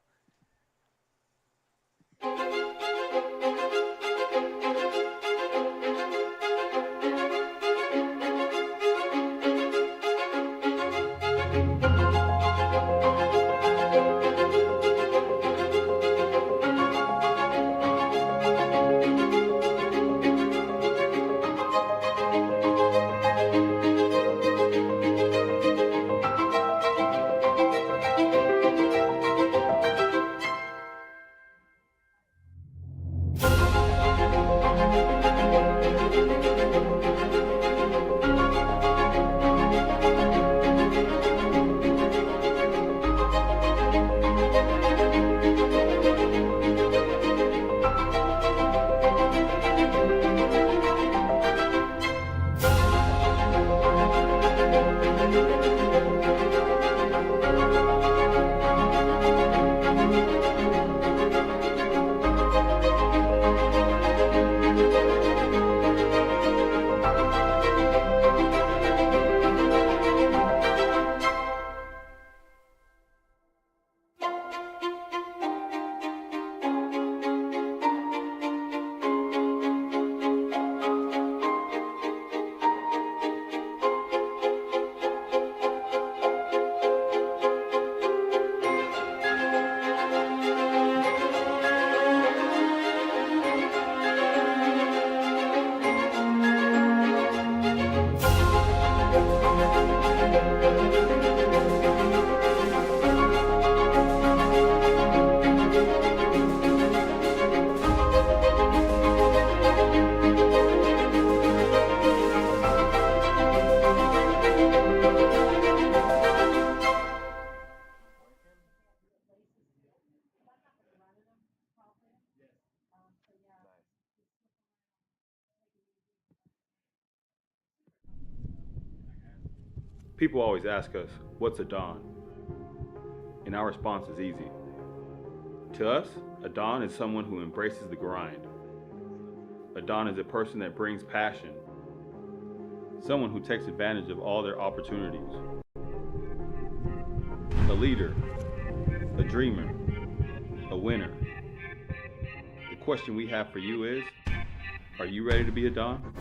People always ask us, what's a Don? And our response is easy. To us, a Don is someone who embraces the grind. A Don is a person that brings passion. Someone who takes advantage of all their opportunities. A leader, a dreamer, a winner, question we have for you is, are you ready to be a Don?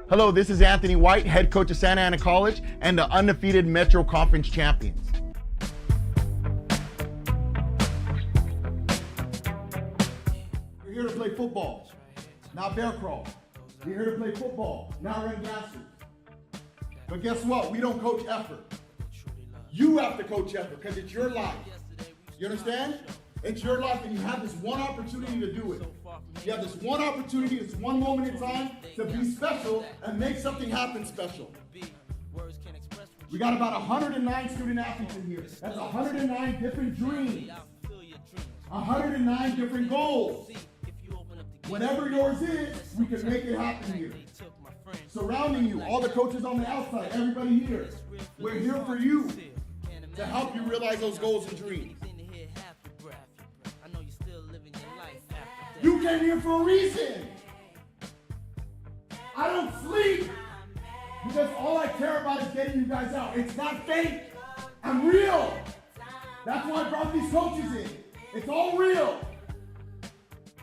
Hello, this is Anthony White, head coach of Santa Ana College and the undefeated Metro Conference champions. We're here to play football, not bear crawl. We're here to play football, not run gassers. But guess what? We don't coach effort. You have to coach effort because it's your life. You understand? It's your life and you have this one opportunity to do it. You have this one opportunity, this one moment in time to be special and make something happen special. We got about 109 student athletes in here. That's 109 different dreams. 109 different goals. Whatever yours is, we can make it happen here. Surrounding you, all the coaches on the outside, everybody here. We're here for you to help you realize those goals and dreams. You came here for a reason. I don't sleep because all I care about is getting you guys out. It's not fake. I'm real. That's why I brought these coaches in. It's all real.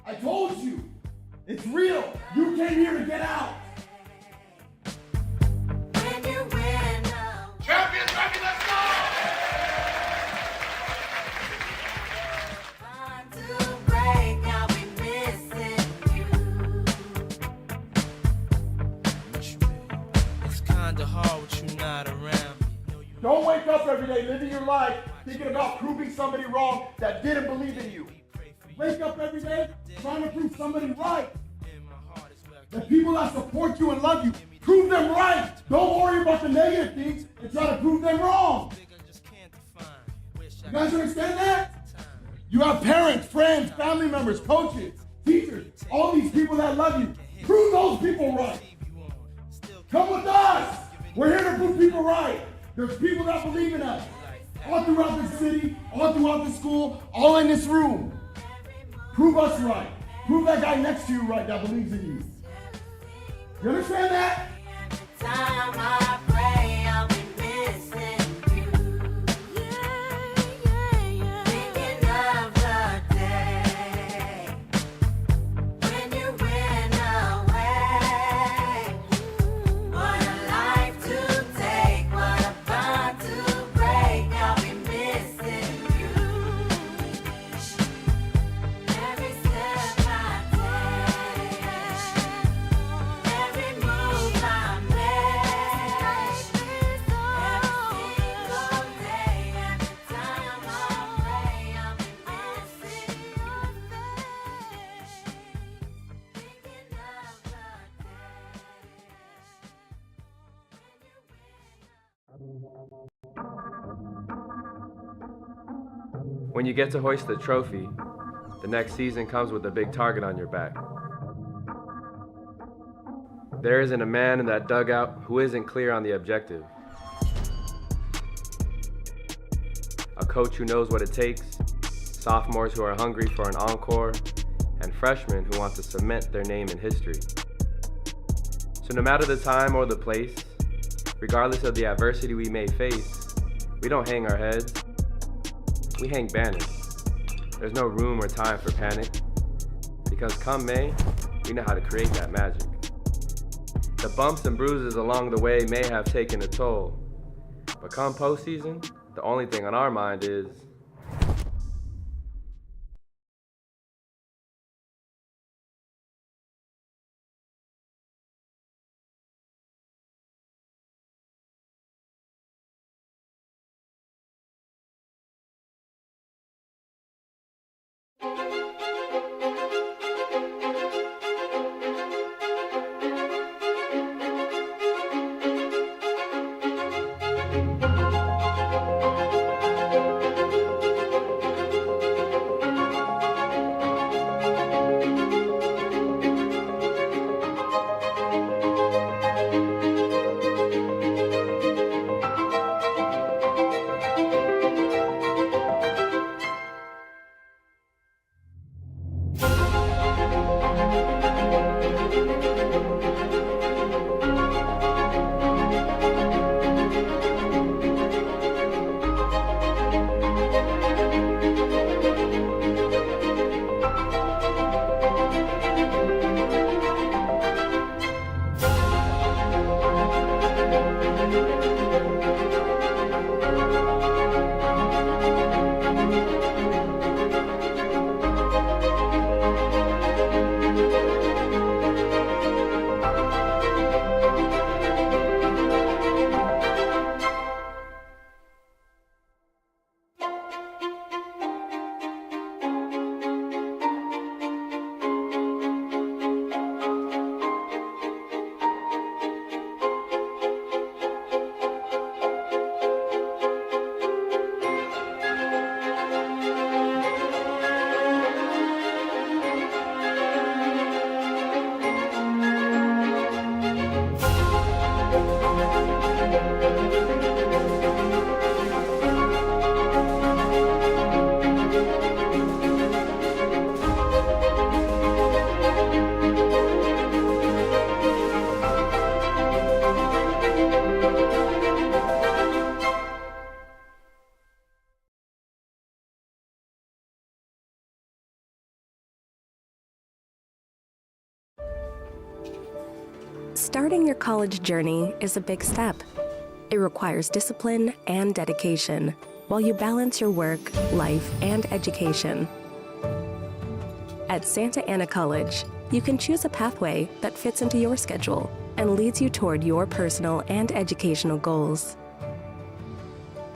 I told you. It's real. You came here to get out. Champions, baby, let's go! Don't wake up every day living your life thinking about proving somebody wrong that didn't believe in you. Wake up every day trying to prove somebody right. The people that support you and love you, prove them right. Don't worry about the negative things and try to prove them wrong. You guys understand that? You have parents, friends, family members, coaches, teachers, all these people that love you. Prove those people right. Come with us. We're here to prove people right. There's people that believe in us. All throughout the city, all throughout the school, all in this room. Prove us right. Prove that guy next to you right that believes in you. You understand that? Time I pray I'll be missing you. Thinking of the day when you went away. What a life to take, what a bond to break. I'll be missing you. Every step I take, every move I make, every single day, every time I pray, I'll be missing your face. Thinking of the When you get to hoist the trophy, the next season comes with a big target on your back. There isn't a man in that dugout who isn't clear on the objective. A coach who knows what it takes, sophomores who are hungry for an encore, and freshmen who want to cement their name in history. So no matter the time or the place, Regardless of the adversity we may face, we don't hang our heads, we hang banners. There's no room or time for panic, because come May, we know how to create that magic. The bumps and bruises along the way may have taken a toll, but come postseason, the only thing on our mind is Starting your college journey is a big step. It requires discipline and dedication while you balance your work, life, and education. At Santa Ana College, you can choose a pathway that fits into your schedule and leads you toward your personal and educational goals.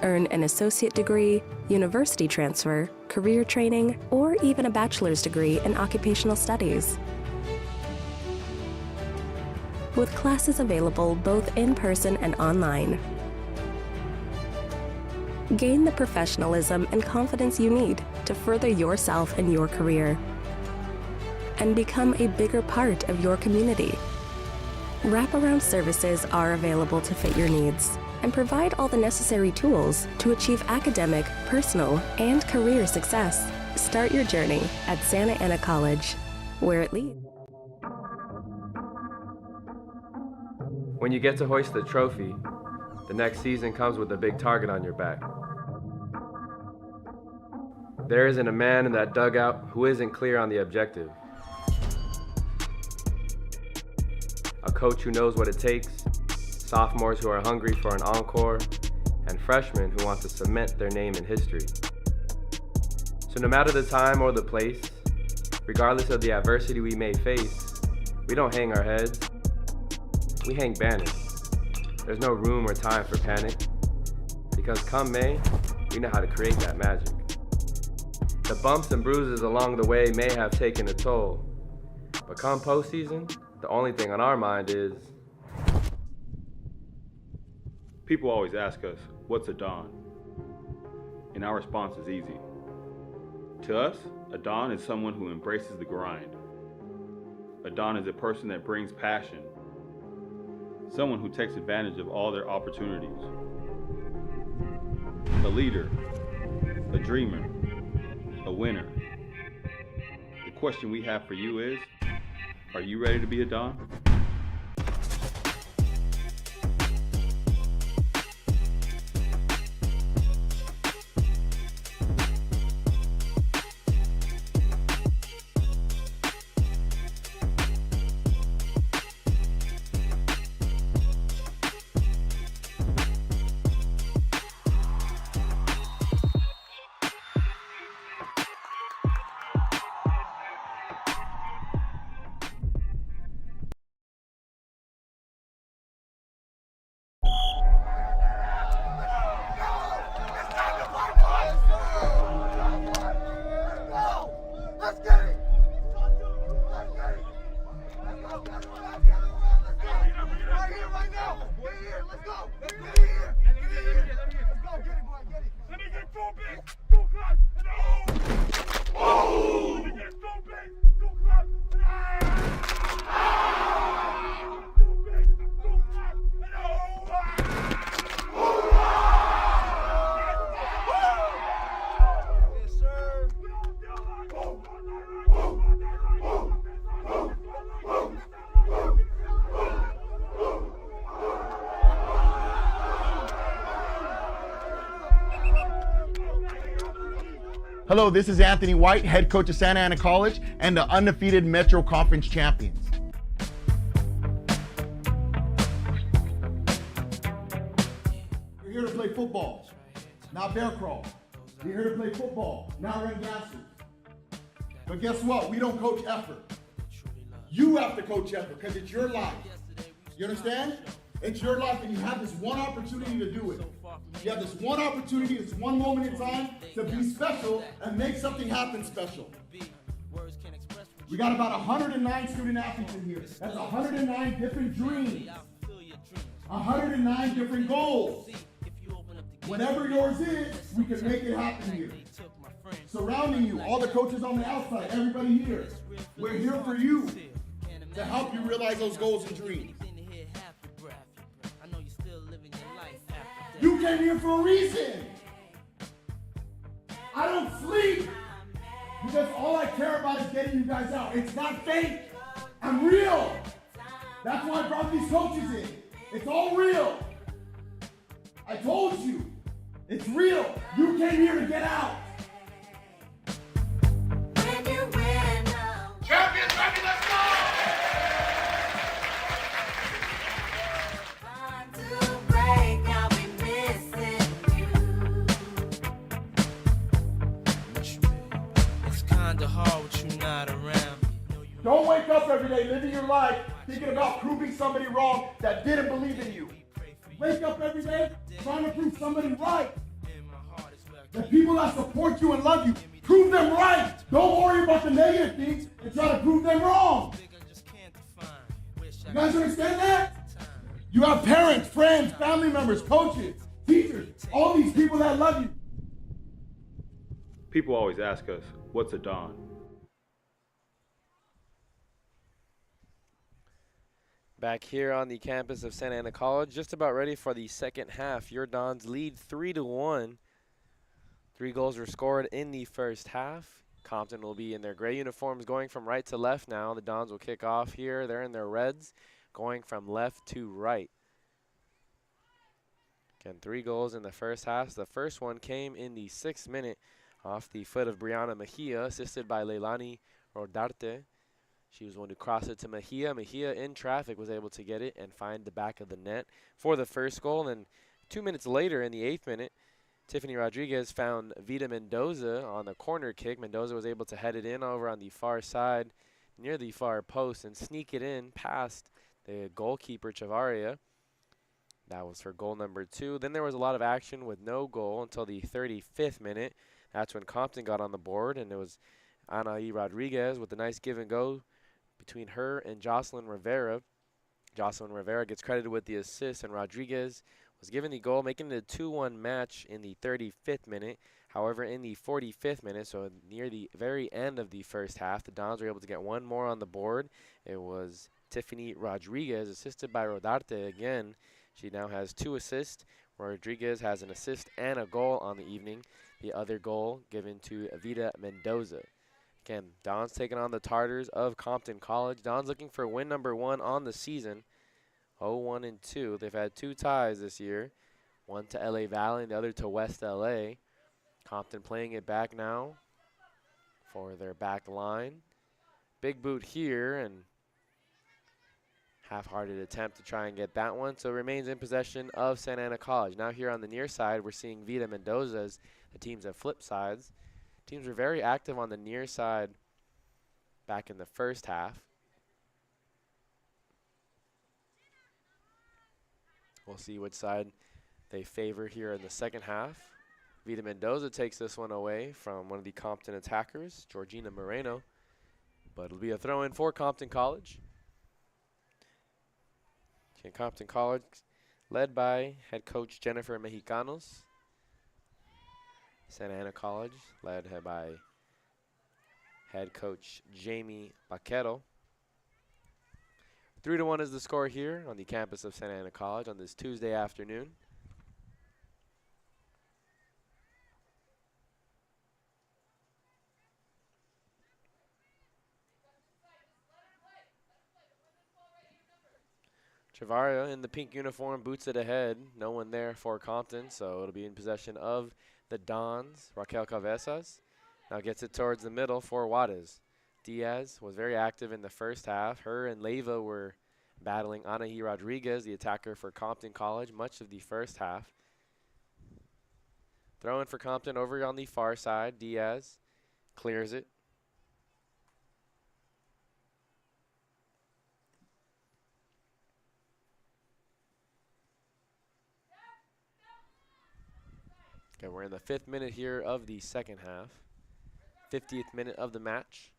Earn an associate degree, university transfer, career training, or even a bachelor's degree in occupational studies. With classes available both in person and online. Gain the professionalism and confidence you need to further yourself and your career, and become a bigger part of your community. Wraparound services are available to fit your needs and provide all the necessary tools to achieve academic, personal, and career success. Start your journey at Santa Ana College, where it leads. when you get to hoist the trophy, the next season comes with a big target on your back. There isn't a man in that dugout who isn't clear on the objective. A coach who knows what it takes, sophomores who are hungry for an encore, and freshmen who want to cement their name in history. So no matter the time or the place, regardless of the adversity we may face, we don't hang our heads, we hang banners. There's no room or time for panic, because come May, we know how to create that magic. The bumps and bruises along the way may have taken a toll, but come postseason, the only thing on our mind is... People always ask us, what's a Don? And our response is easy. To us, a Don is someone who embraces the grind. A Don is a person that brings passion. Someone who takes advantage of all their opportunities. A leader, a dreamer, a winner. The question we have for you is, are you ready to be a Don? Hello, this is Anthony White, head coach of Santa Ana College and the undefeated Metro Conference champions. We're here to play football, not bear crawl. We're here to play football, not run gassers. But guess what? We don't coach effort. You have to coach effort because it's your life. You understand? It's your life and you have this one opportunity to do it. You have this one opportunity, this one moment in time to be special and make something happen special. We got about 109 student athletes in here. That's 109 different dreams. 109 different goals. Whatever yours is, we can make it happen here. Surrounding you, all the coaches on the outside, everybody here. We're here for you to help you realize those goals and dreams. You came here for a reason. I don't sleep because all I care about is getting you guys out. It's not fake. I'm real. That's why I brought these coaches in. It's all real. I told you. It's real. You came here to get out. When you win now. Champions, baby, let's go! Time to break, I'll be missing you. It's kinda hard with you not around. Don't wake up every day living your life thinking about proving somebody wrong that didn't believe in you. Wake up every day trying to prove somebody right. The people that support you and love you, prove them right. Don't worry about the negative things and try to prove them wrong. You guys understand that? You have parents, friends, family members, coaches, teachers, all these people that love you. People always ask us, what's a Don? Back here on the campus of Santa Ana College, just about ready for the second half. Your Dons lead 3-1. 3 goals were scored in the first half. Compton will be in their gray uniforms going from right to left now. The Dons will kick off here. They're in their reds going from left to right. Again, 3 goals in the first half. The first one came in the 6th minute off the foot of Brianna Mejia, assisted by Leilani Rodarte. She was the one who crossed it to Mejia. Mejia in traffic was able to get it and find the back of the net for the first goal. And then 2 minutes later in the 8th minute, Tiffany Rodriguez found Vida Mendoza on the corner kick. Mendoza was able to head it in over on the far side near the far post and sneak it in past the goalkeeper, Chavaria. That was for goal number 2. Then there was a lot of action with no goal until the 35th minute. That's when Compton got on the board, and it was Anaí Rodriguez with a nice give and go between her and Jocelyn Rivera. Jocelyn Rivera gets credited with the assist, and Rodriguez was given the goal, making it a 2-1 match in the 35th minute. However, in the 45th minute, so near the very end of the first half, the Dons were able to get one more on the board. It was Tiffany Rodriguez, assisted by Rodarte again. She now has 2 assists. Rodriguez has an assist and a goal on the evening. The other goal given to Vida Mendoza. Again, Don's taking on the Tartars of Compton College. Don's looking for win number 1 on the season. 0-1-2. They've had 2 ties this year. One to LA Valley and the other to West LA. Compton playing it back now for their back line. Big boot here and half-hearted attempt to try and get that one. So it remains in possession of Santa Ana College. Now here on the near side, we're seeing Vida Mendoza as the teams have flipped sides. Teams were very active on the near side back in the first half. We'll see which side they favor here in the second half. Vida Mendoza takes this one away from one of the Compton attackers, Georgina Moreno. But it'll be a throw-in for Compton College. Compton College led by head coach Jennifer Mexicanos. Santa Ana College led by head coach Jamie Baquero. 3-1 is the score here on the campus of Santa Ana College on this Tuesday afternoon. Chavaria in the pink uniform boots it ahead. No one there for Compton, so it'll be in possession of the Dons. Raquel Cabezas Now gets it towards the middle for Juarez. Diaz was very active in the first half. Her and Leyva were battling Anahi Rodriguez, the attacker for Compton College, much of the first half. Throwing for Compton over on the far side. Diaz clears it. Okay, we're in the 5th minute here of the second half. 50th minute of the match.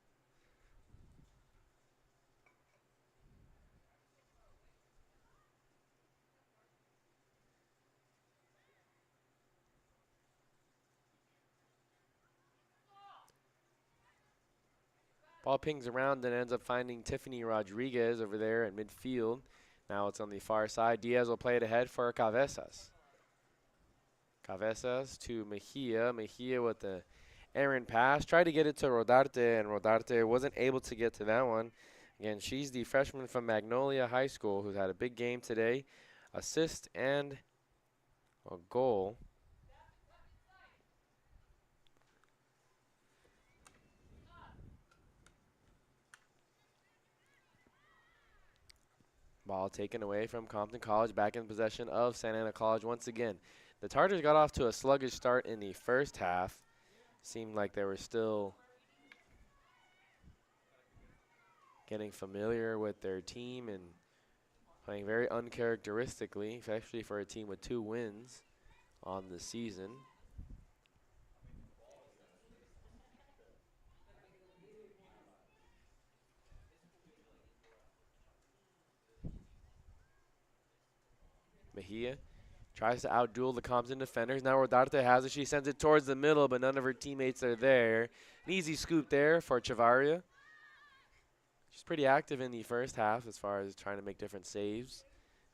Ball pings around and ends up finding Tiffany Rodriguez over there at midfield. Now it's on the far side. Diaz will play it ahead for Cabezas. Cabezas to Mejia. Mejia with the errant pass. Tried to get it to Rodarte, and Rodarte wasn't able to get to that one. Again, she's the freshman from Magnolia High School who's had a big game today. Assist and a goal. Ball taken away from Compton College, back in possession of Santa Ana College once again. The Tartars got off to a sluggish start in the first half. Seemed like they were still getting familiar with their team and playing very uncharacteristically, especially for a team with 2 wins on the season. Mejia tries to outduel the Compton defenders. Now Rodarte has it. She sends it towards the middle, but none of her teammates are there. An easy scoop there for Chavarria. She's pretty active in the first half as far as trying to make different saves.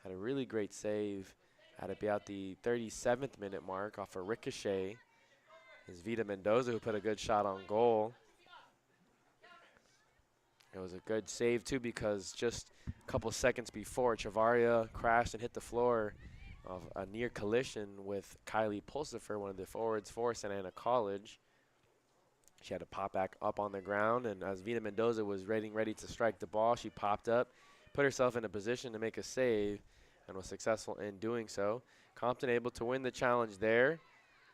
Had a really great save at about the 37th minute mark off a ricochet. It's Vita Mendoza who put a good shot on goal. It was a good save too because just a couple seconds before, Chavarria crashed and hit the floor of a near collision with Kylie Pulsifer, one of the forwards for Santa Ana College. She had to pop back up on the ground, and as Vita Mendoza was ready to strike the ball, she popped up, put herself in a position to make a save, and was successful in doing so. Compton able to win the challenge there.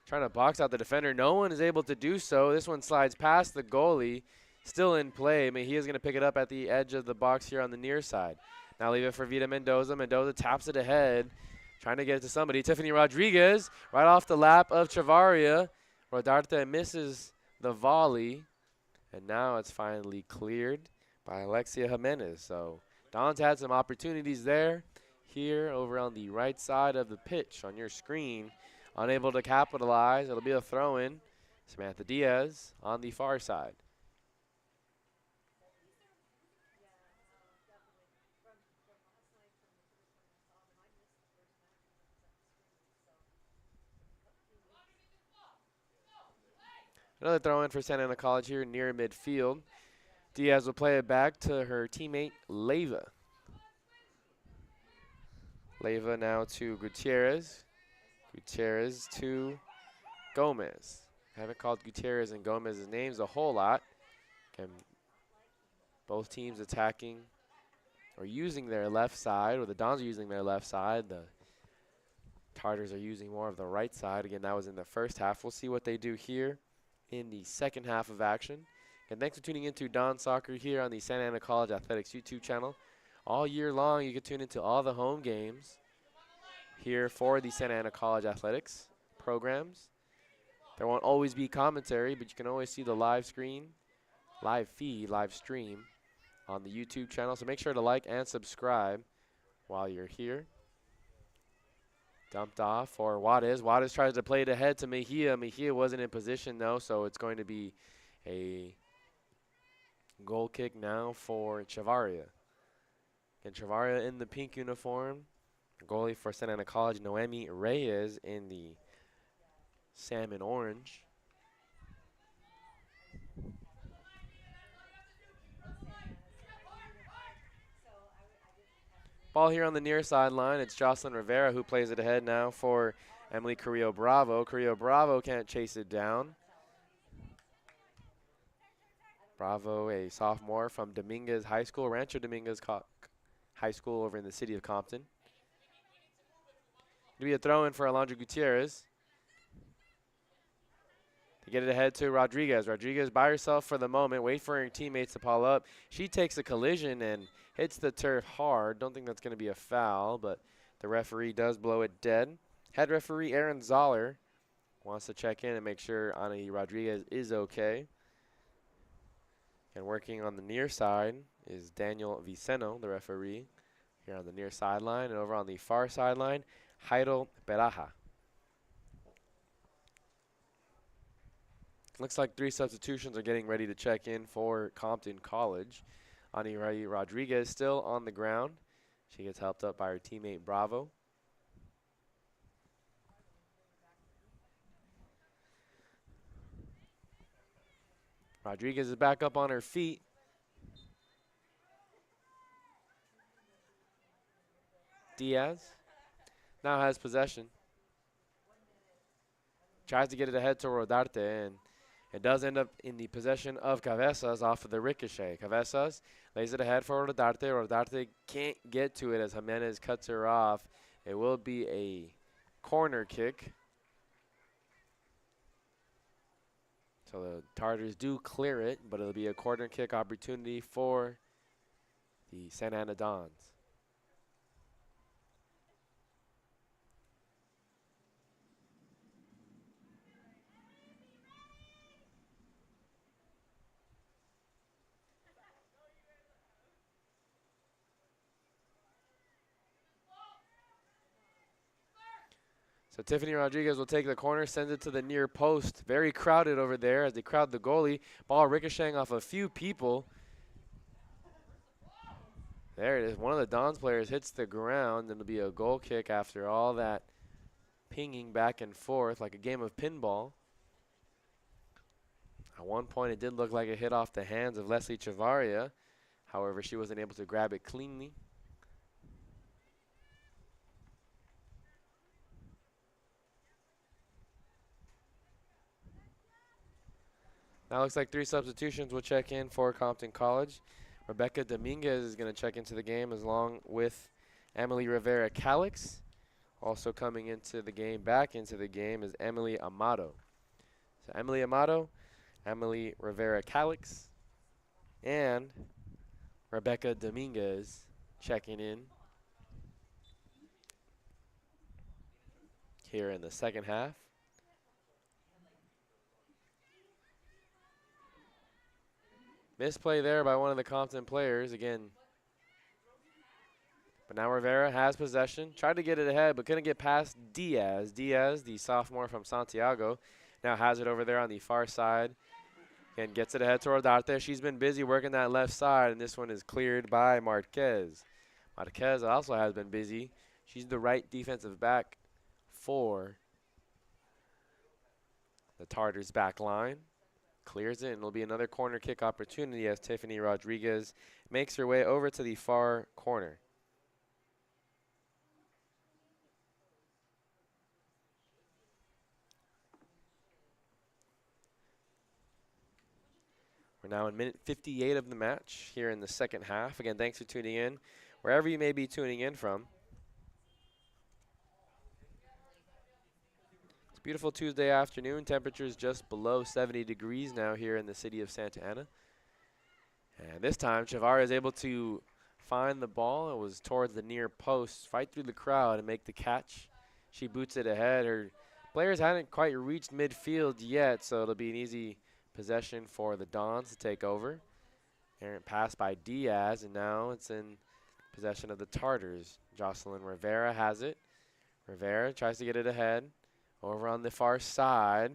Trying to box out the defender. No one is able to do so. This one slides past the goalie. Still in play. Mejia's going to pick it up at the edge of the box here on the near side. Now leave it for Vita Mendoza. Mendoza taps it ahead. Trying to get it to somebody. Tiffany Rodriguez right off the lap of Chavarria. Rodarte misses the volley. And now it's finally cleared by Alexia Jimenez. So Don's had some opportunities there. Here over on the right side of the pitch on your screen. Unable to capitalize. It'll be a throw-in. Samantha Diaz on the far side. Another throw-in for Santa Ana College here near midfield. Diaz will play it back to her teammate, Leyva. Leyva now to Gutierrez. Gutierrez to Gomez. Haven't called Gutierrez and Gomez's names a whole lot. And both teams attacking or using their left side, or the Dons are using their left side. The Tartars are using more of the right side. Again, that was in the first half. We'll see what they do here in the second half of action. And thanks for tuning into Don Soccer here on the Santa Ana College Athletics YouTube channel. All year long, you can tune into all the home games here for the Santa Ana College Athletics programs. There won't always be commentary, but you can always see the live screen, live feed, live stream on the YouTube channel. So make sure to like and subscribe while you're here. Dumped off for Juarez. Juarez tries to play it ahead to Mejia. Mejia wasn't in position, though, so it's going to be a goal kick now for Chavarria. And Chavarria in the pink uniform. Goalie for Santa Ana College, Noemi Reyes, in the salmon orange. Ball here on the near sideline. It's Jocelyn Rivera who plays it ahead now for Emily Carrillo Bravo. Carrillo Bravo can't chase it down. Bravo, a sophomore from Dominguez High School, Rancho Dominguez High School over in the city of Compton. It'll be a throw-in for Alondra Gutierrez. To get it ahead to Rodriguez. Rodriguez by herself for the moment, wait for her teammates to pile up. She takes a collision and hits the turf hard. Don't think that's going to be a foul, but the referee does blow it dead. Head referee Aaron Zoller wants to check in and make sure Ana Rodriguez is okay. And working on the near side is Daniel Viceno, the referee, here on the near sideline. And over on the far sideline, Jairo Beraja. Looks like 3 substitutions are getting ready to check in for Compton College. Ana Rodriguez still on the ground. She gets helped up by her teammate Bravo. Rodriguez is back up on her feet. Diaz now has possession. Tries to get it ahead to Rodarte, and it does end up in the possession of Cabezas off of the ricochet. Cabezas lays it ahead for Rodarte. Rodarte can't get to it as Jimenez cuts her off. It will be a corner kick. So the Tartars do clear it, but it'll be a corner kick opportunity for the Santa Ana Dons. So Tiffany Rodriguez will take the corner, sends it to the near post. Very crowded over there as they crowd the goalie. Ball ricocheting off a few people. There it is. One of the Dons players hits the ground, and it'll be a goal kick after all that pinging back and forth like a game of pinball. At one point, it did look like it hit off the hands of Leslie Chavaria. However, she wasn't able to grab it cleanly. Now looks like 3 substitutions will check in for Compton College. Rebecca Dominguez is going to check into the game along with Emily Rivera Calix. Also coming into the game, back into the game, is Emily Amato. So Emily Amato, Emily Rivera Calix, and Rebecca Dominguez checking in here in the second half. Misplay there by one of the Compton players again. But now Rivera has possession. Tried to get it ahead, but couldn't get past Diaz. Diaz, the sophomore from Santiago, now has it over there on the far side. And gets it ahead to Rodarte. She's been busy working that left side, and this one is cleared by Marquez. Marquez also has been busy. She's the right defensive back for the Tartars back line. Clears it, and it'll be another corner kick opportunity as Tiffany Rodriguez makes her way over to the far corner. We're now in minute 58 of the match here in the second half. Again, thanks for tuning in, wherever you may be tuning in from. Beautiful Tuesday afternoon. Temperatures just below 70 degrees now here in the city of Santa Ana. And this time, Chavarria is able to find the ball. It was towards the near post, fight through the crowd and make the catch. She boots it ahead. Her players hadn't quite reached midfield yet, so it'll be an easy possession for the Dons to take over. Errant pass by Diaz, and now it's in possession of the Tartars. Jocelyn Rivera has it. Rivera tries to get it ahead. Over on the far side,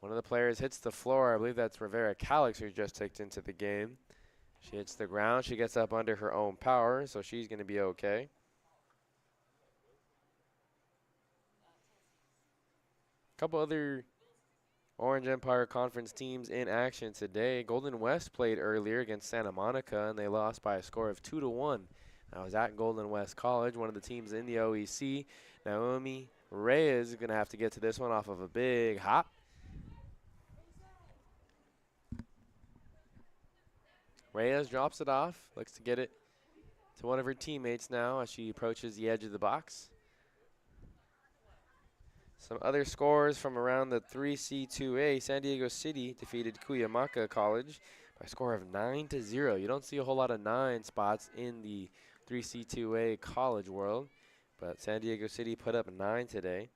one of the players hits the floor. I believe that's Rivera Calix who just ticked into the game. She hits the ground. She gets up under her own power, so she's going to be okay. A couple other Orange Empire Conference teams in action today. Golden West played earlier against Santa Monica, and they lost by a score of 2-1. That was at Golden West College, one of the teams in the OEC. Naomi Reyes is going to have to get to this one off of a big hop. Reyes drops it off, looks to get it to one of her teammates now as she approaches the edge of the box. Some other scores from around the 3C2A. San Diego City defeated Cuyamaca College by a score of 9-0. You don't see a whole lot of 9 spots in the 3C2A college world, but San Diego City put up 9 today.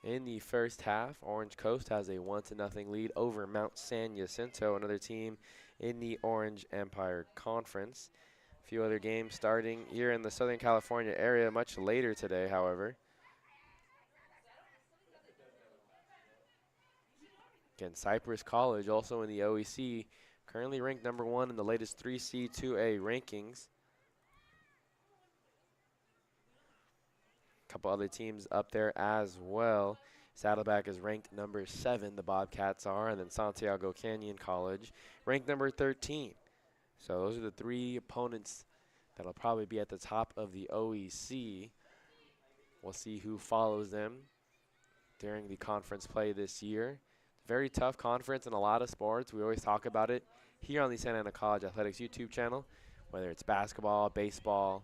In the first half, Orange Coast has a 1-0 lead over Mount San Jacinto, another team in the Orange Empire Conference. A few other games starting here in the Southern California area much later today, however. Again, Cypress College, also in the OEC, currently ranked number 1 in the latest 3C2A rankings. A couple other teams up there as well. Saddleback is ranked number 7, the Bobcats are, and then Santiago Canyon College ranked number 13. So those are the 3 opponents that'll probably be at the top of the OEC. We'll see who follows them during the conference play this year. Very tough conference in a lot of sports. We always talk about it here on the Santa Ana College Athletics YouTube channel, whether it's basketball, baseball,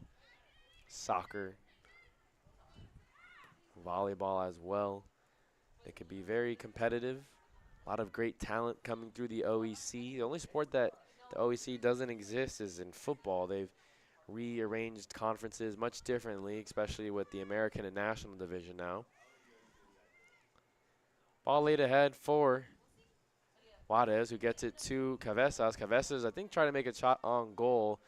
soccer, volleyball as well. It could be very competitive. A lot of great talent coming through the OEC. The only sport that the OEC doesn't exist is in football. They've rearranged conferences much differently, especially with the American and National Division now. Ball laid ahead for Juarez, who gets it to Cabezas. Cabezas, I think, tried to make a shot on goal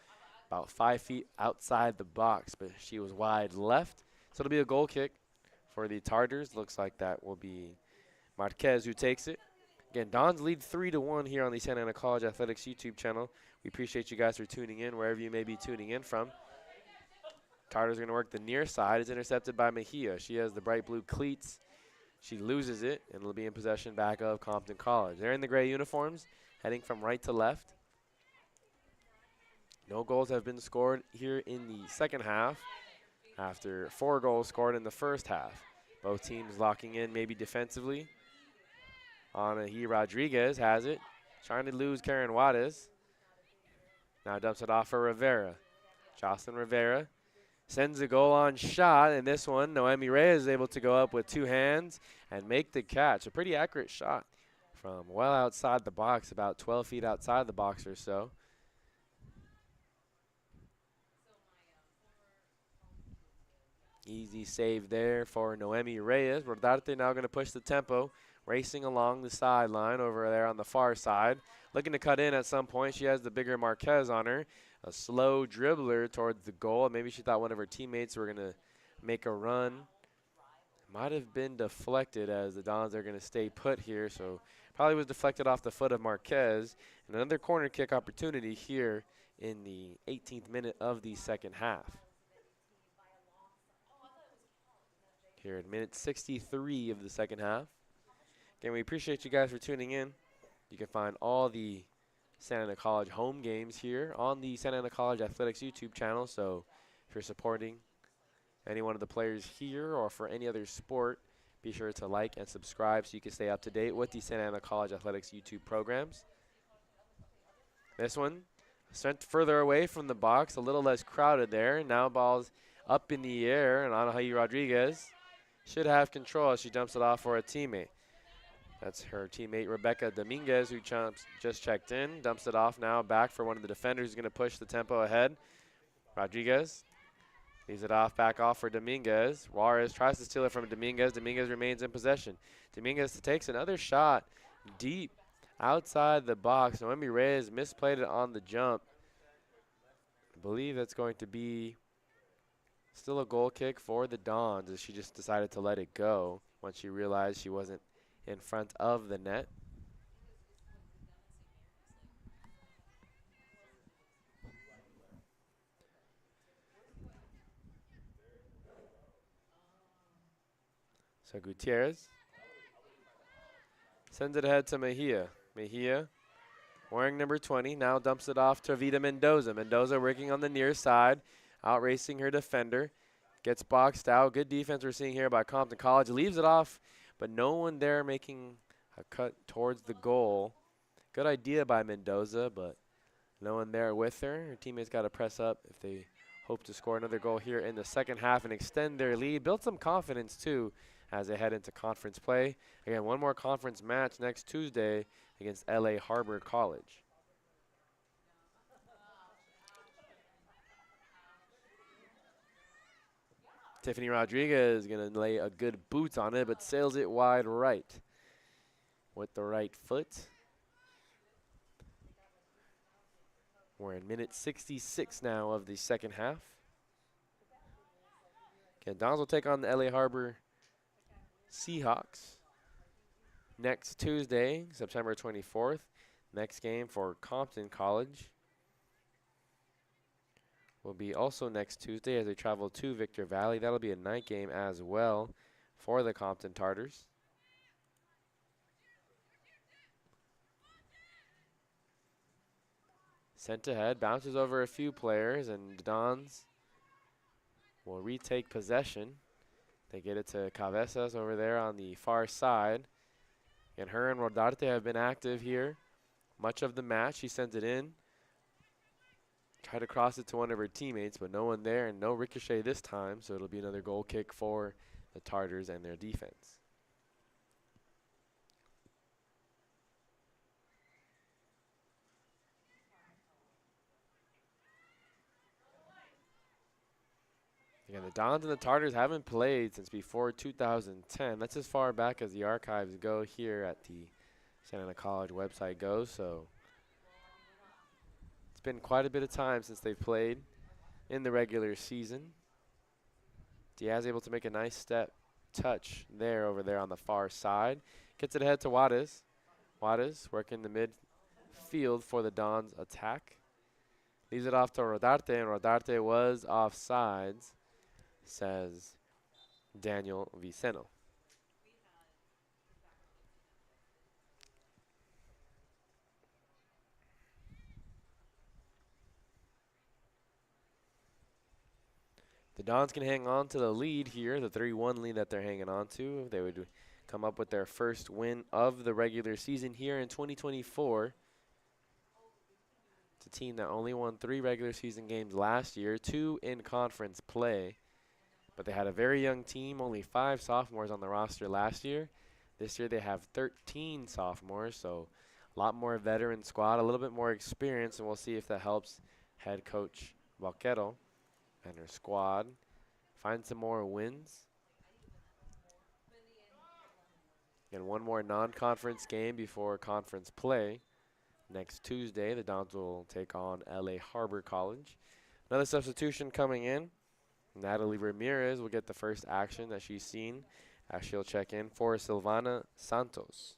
about 5 feet outside the box, but she was wide left. So it'll be a goal kick for the Tartars. Looks like that will be Marquez who takes it. Again, Dons lead 3-1 here on the Santa Ana College Athletics YouTube channel. We appreciate you guys for tuning in, wherever you may be tuning in from. Tartars are going to work the near side. It's intercepted by Mejia. She has the bright blue cleats. She loses it, and it'll be in possession back of Compton College. They're in the gray uniforms, heading from right to left. No goals have been scored here in the second half after 4 goals scored in the first half. Both teams locking in maybe defensively. Anahi Rodriguez has it, trying to lose Karen Juarez. Now dumps it off for Rivera. Jocelyn Rivera sends a goal on shot, and this one, Noemi Reyes is able to go up with 2 hands and make the catch. A pretty accurate shot from well outside the box, about 12 feet outside the box or so. Easy save there for Noemi Reyes. Rodarte now going to push the tempo, racing along the sideline over there on the far side. Looking to cut in at some point. She has the bigger Marquez on her. A slow dribbler towards the goal. Maybe she thought one of her teammates were going to make a run. Might have been deflected as the Dons are going to stay put here. So probably was deflected off the foot of Marquez. And another corner kick opportunity here in the 18th minute of the second half. Here at minute 63 of the second half. Again, we appreciate you guys for tuning in. You can find all the Santa Ana College home games here on the Santa Ana College Athletics YouTube channel. So if you're supporting any one of the players here or for any other sport, be sure to like and subscribe so you can stay up to date with the Santa Ana College Athletics YouTube programs. This one sent further away from the box, a little less crowded there. Now ball's up in the air, and Anahi Rodriguez should have control as she dumps it off for a teammate. That's her teammate, Rebecca Dominguez, who just checked in. Dumps it off now back for one of the defenders who's going to push the tempo ahead. Rodriguez leaves it off, back off for Dominguez. Juarez tries to steal it from Dominguez. Dominguez remains in possession. Dominguez takes another shot deep outside the box. Noemi Reyes misplayed it on the jump. I believe that's going to be still a goal kick for the Dons, as she just decided to let it go once she realized she wasn't in front of the net. So Gutierrez sends it ahead to Mejia. Mejia, wearing number 20, now dumps it off to Vida Mendoza. Mendoza working on the near side, out racing her defender. Gets boxed out. Good defense we're seeing here by Compton College. Leaves it off, but no one there making A cut towards the goal. Good idea by Mendoza, but no one there with her. Her teammates got to press up if they hope to score another goal here in the second half and extend their lead. Build some confidence, too, as they head into conference play. Again, one more conference match next Tuesday against LA Harbor College. Tiffany Rodriguez is going to lay a good boot on it, but sails it wide right with the right foot. We're in minute 66 now of the second half. Okay, Dons will take on the LA Harbor Seahawks next Tuesday, September 24th. Next game for Compton College will be also next Tuesday as they travel to Victor Valley. That'll be a night game as well for the Compton Tartars. Sent ahead, bounces over a few players, and the Dons will retake possession. They get it to Cabezas over there on the far side. And her and Rodarte have been active here much of the match. She sends it in. Tried to cross it to one of her teammates, but no one there and no ricochet this time, so it'll be another goal kick for the Tartars and their defense. Again, the Dons and the Tartars haven't played since before 2010. That's as far back as the archives go here at the Santa Ana College website goes, so it's been quite a bit of time since they've played in the regular season. Diaz able to make a nice step touch there over there on the far side. Gets it ahead to Juarez. Juarez working the midfield for the Dons attack. Leaves it off to Rodarte, and Rodarte was offsides, says Daniel Viceno. The Dons can hang on to the lead here, the 3-1 lead that they're hanging on to. They would come up with their first win of the regular season here in 2024. It's a team that only won 3 regular season games last year, 2 in conference play. But they had a very young team, only 5 sophomores on the roster last year. This year they have 13 sophomores, so a lot more veteran squad, a little bit more experience, and we'll see if that helps head coach Vaquero and her squad find some more wins. And one more non-conference game before conference play. Next Tuesday, the Dons will take on LA Harbor College. Another substitution coming in. Natalie Ramirez will get the first action that she's seen as she'll check in for Silvana Santos.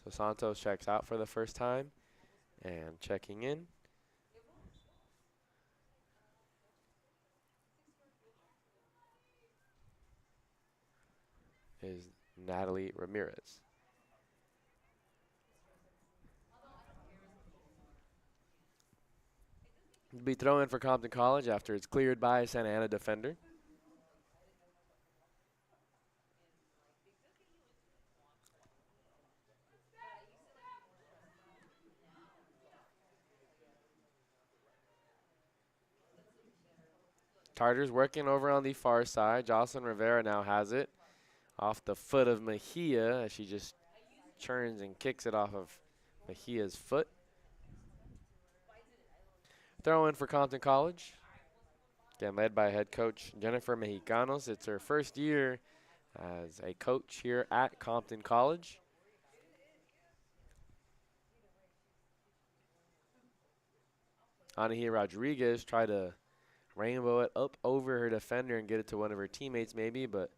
So Santos checks out for the first time, and checking in is Natalie Ramirez. It'll be thrown in for Compton College after it's cleared by a Santa Ana defender. Tartars working over on the far side. Jocelyn Rivera now has it off the foot of Mejia as she just churns and kicks it off of Mejia's foot. Throw in for Compton College. Again, led by head coach Jennifer Mexicanos. It's her first year as a coach here at Compton College. Anahia Rodriguez tried to rainbow it up over her defender and get it to one of her teammates maybe, but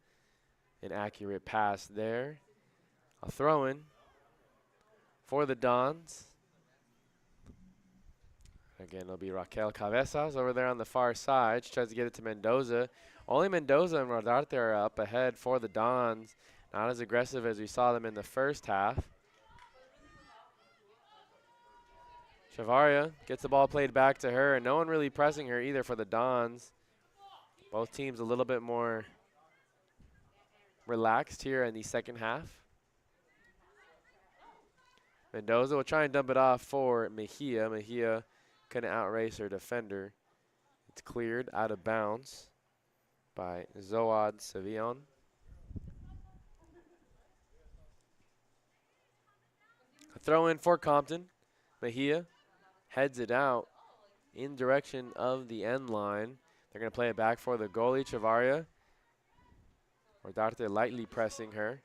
an accurate pass there. A throw in for the Dons. Again, it'll be Raquel Cabezas over there on the far side. She tries to get it to Mendoza. Only Mendoza and Rodarte are up ahead for the Dons. Not as aggressive as we saw them in the first half. Chavaria gets the ball played back to her, and no one really pressing her either for the Dons. Both teams a little bit more relaxed here in the second half. Mendoza will try and dump it off for Mejia. Mejia couldn't outrace her defender. It's cleared out of bounds by Zoad Sevillon. A throw in for Compton. Mejia heads it out in direction of the end line. They're going to play it back for the goalie, Chavaria. Ordarte lightly pressing her.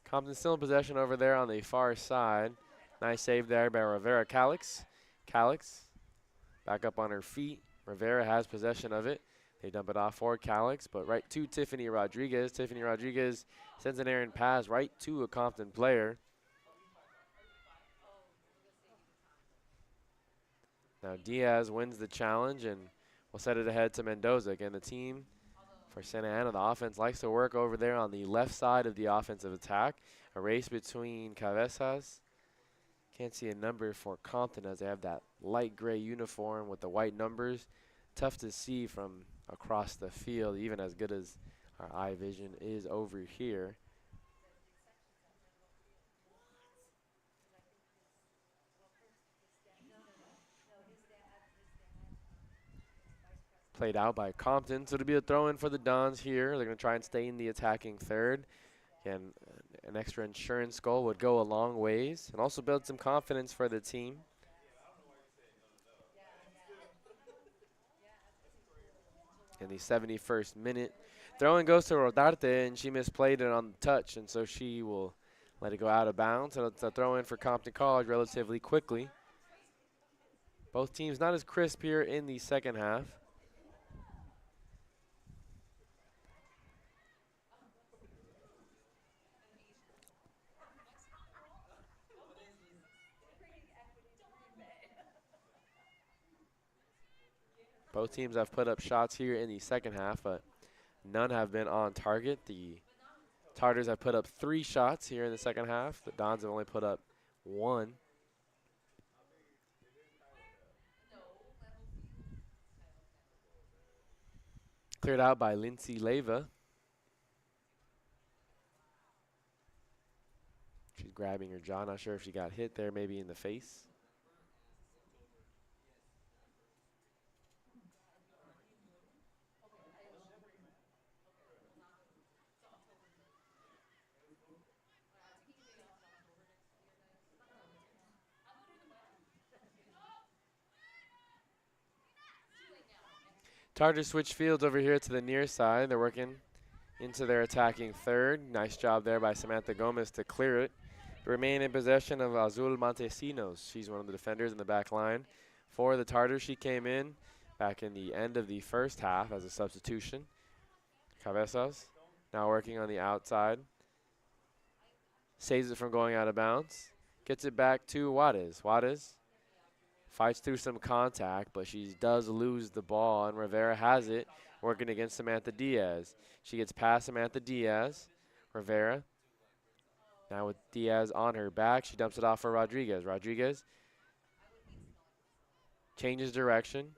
Compton still in possession over there on the far side. Nice save there by Rivera Calix. Calix back up on her feet. Rivera has possession of it. They dump it off for Calix, but right to Tiffany Rodriguez. Tiffany Rodriguez sends an errant pass right to a Compton player. Now Diaz wins the challenge and will set it ahead to Mendoza. Again, the team for Santa Ana, the offense likes to work over there on the left side of the offensive attack. A race between Cabezas. Can't see a number for Compton as they have that light gray uniform with the white numbers. Tough to see from across the field, even as good as our eye vision is over here. Played out by Compton, so it'll be a throw-in for the Dons here. They're going to try and stay in the attacking third. Again, an extra insurance goal would go a long ways and also build some confidence for the team. In the 71st minute, throw-in goes to Rodarte, and she misplayed it on the touch, and so she will let it go out of bounds. And it's a throw-in for Compton College relatively quickly. Both teams not as crisp here in the second half. Both teams have put up shots here in the second half, but none have been on target. The Tartars have put up 3 shots here in the second half. The Dons have only put up 1. Cleared out by Lindsay Leva. She's grabbing her jaw. Not sure if she got hit there, maybe in the face. Tartars switch fields over here to the near side. They're working into their attacking third. Nice job there by Samantha Gomez to clear it. Remain in possession of Azul Montesinos. She's one of the defenders in the back line. For the Tartars, she came in back in the end of the first half as a substitution. Cabezas now working on the outside. Saves it from going out of bounds. Gets it back to Juarez. Juarez fights through some contact, but she does lose the ball, and Rivera has it, working against Samantha Diaz. She gets past Samantha Diaz. Rivera, now with Diaz on her back, she dumps it off for Rodriguez. Rodriguez changes direction.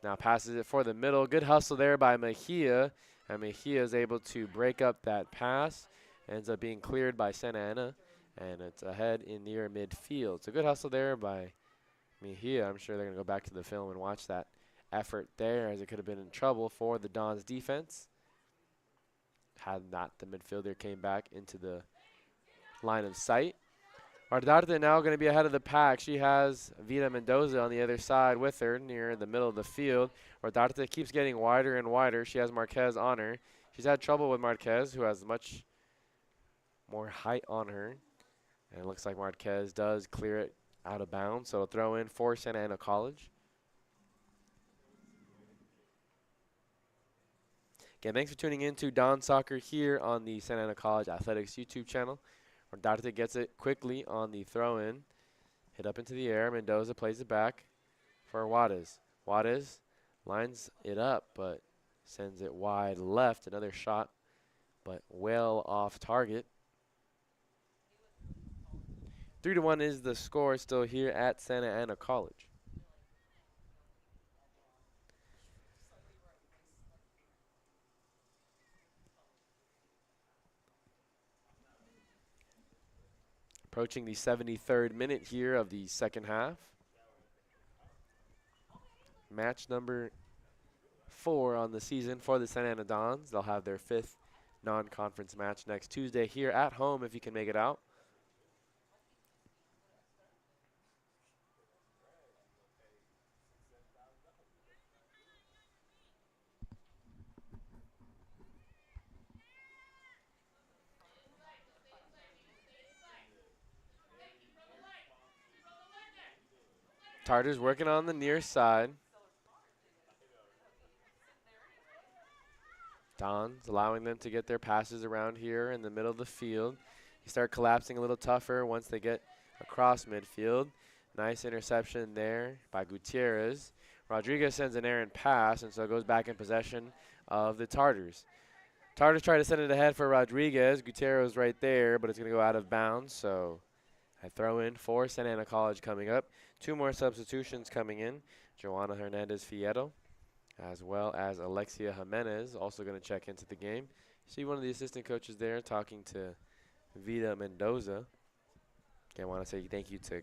Now passes it for the middle. Good hustle there by Mejia, and Mejia is able to break up that pass. Ends up being cleared by Santa Ana, and it's ahead in near midfield. So good hustle there by Mejia. I'm sure they're going to go back to the film and watch that effort there, as it could have been in trouble for the Dons defense had not the midfielder came back into the line of sight. Ordarte now going to be ahead of the pack. She has Vida Mendoza on the other side with her near the middle of the field. Ordarte keeps getting wider and wider. She has Marquez on her. She's had trouble with Marquez, who has much more height on her. And it looks like Marquez does clear it out of bounds, so it'll throw in for Santa Ana College. Again, thanks for tuning in to Don Soccer here on the Santa Ana College Athletics YouTube channel. Ordarte gets it quickly on the throw-in. Hit up into the air. Mendoza plays it back for Juarez. Juarez lines it up, but sends it wide left. Another shot, but well off target. 3-1 is the score still here at Santa Ana College. Approaching the 73rd minute here of the second half. Match number 4 on the season for the Santa Ana Dons. They'll have their 5th non-conference match next Tuesday here at home if you can make it out. Tartar's working on the near side. Dons allowing them to get their passes around here in the middle of the field. You start collapsing a little tougher once they get across midfield. Nice interception there by Gutierrez. Rodriguez sends an errant pass, and so it goes back in possession of the Tartars. Tartars try to send it ahead for Rodriguez. Gutierrez right there, but it's going to go out of bounds, so I throw in for Santa Ana College coming up. 2 more substitutions coming in. Joanna Hernandez-Fierro, as well as Alexia Jimenez, also going to check into the game. See one of the assistant coaches there talking to Vida Mendoza. Again, I want to say thank you to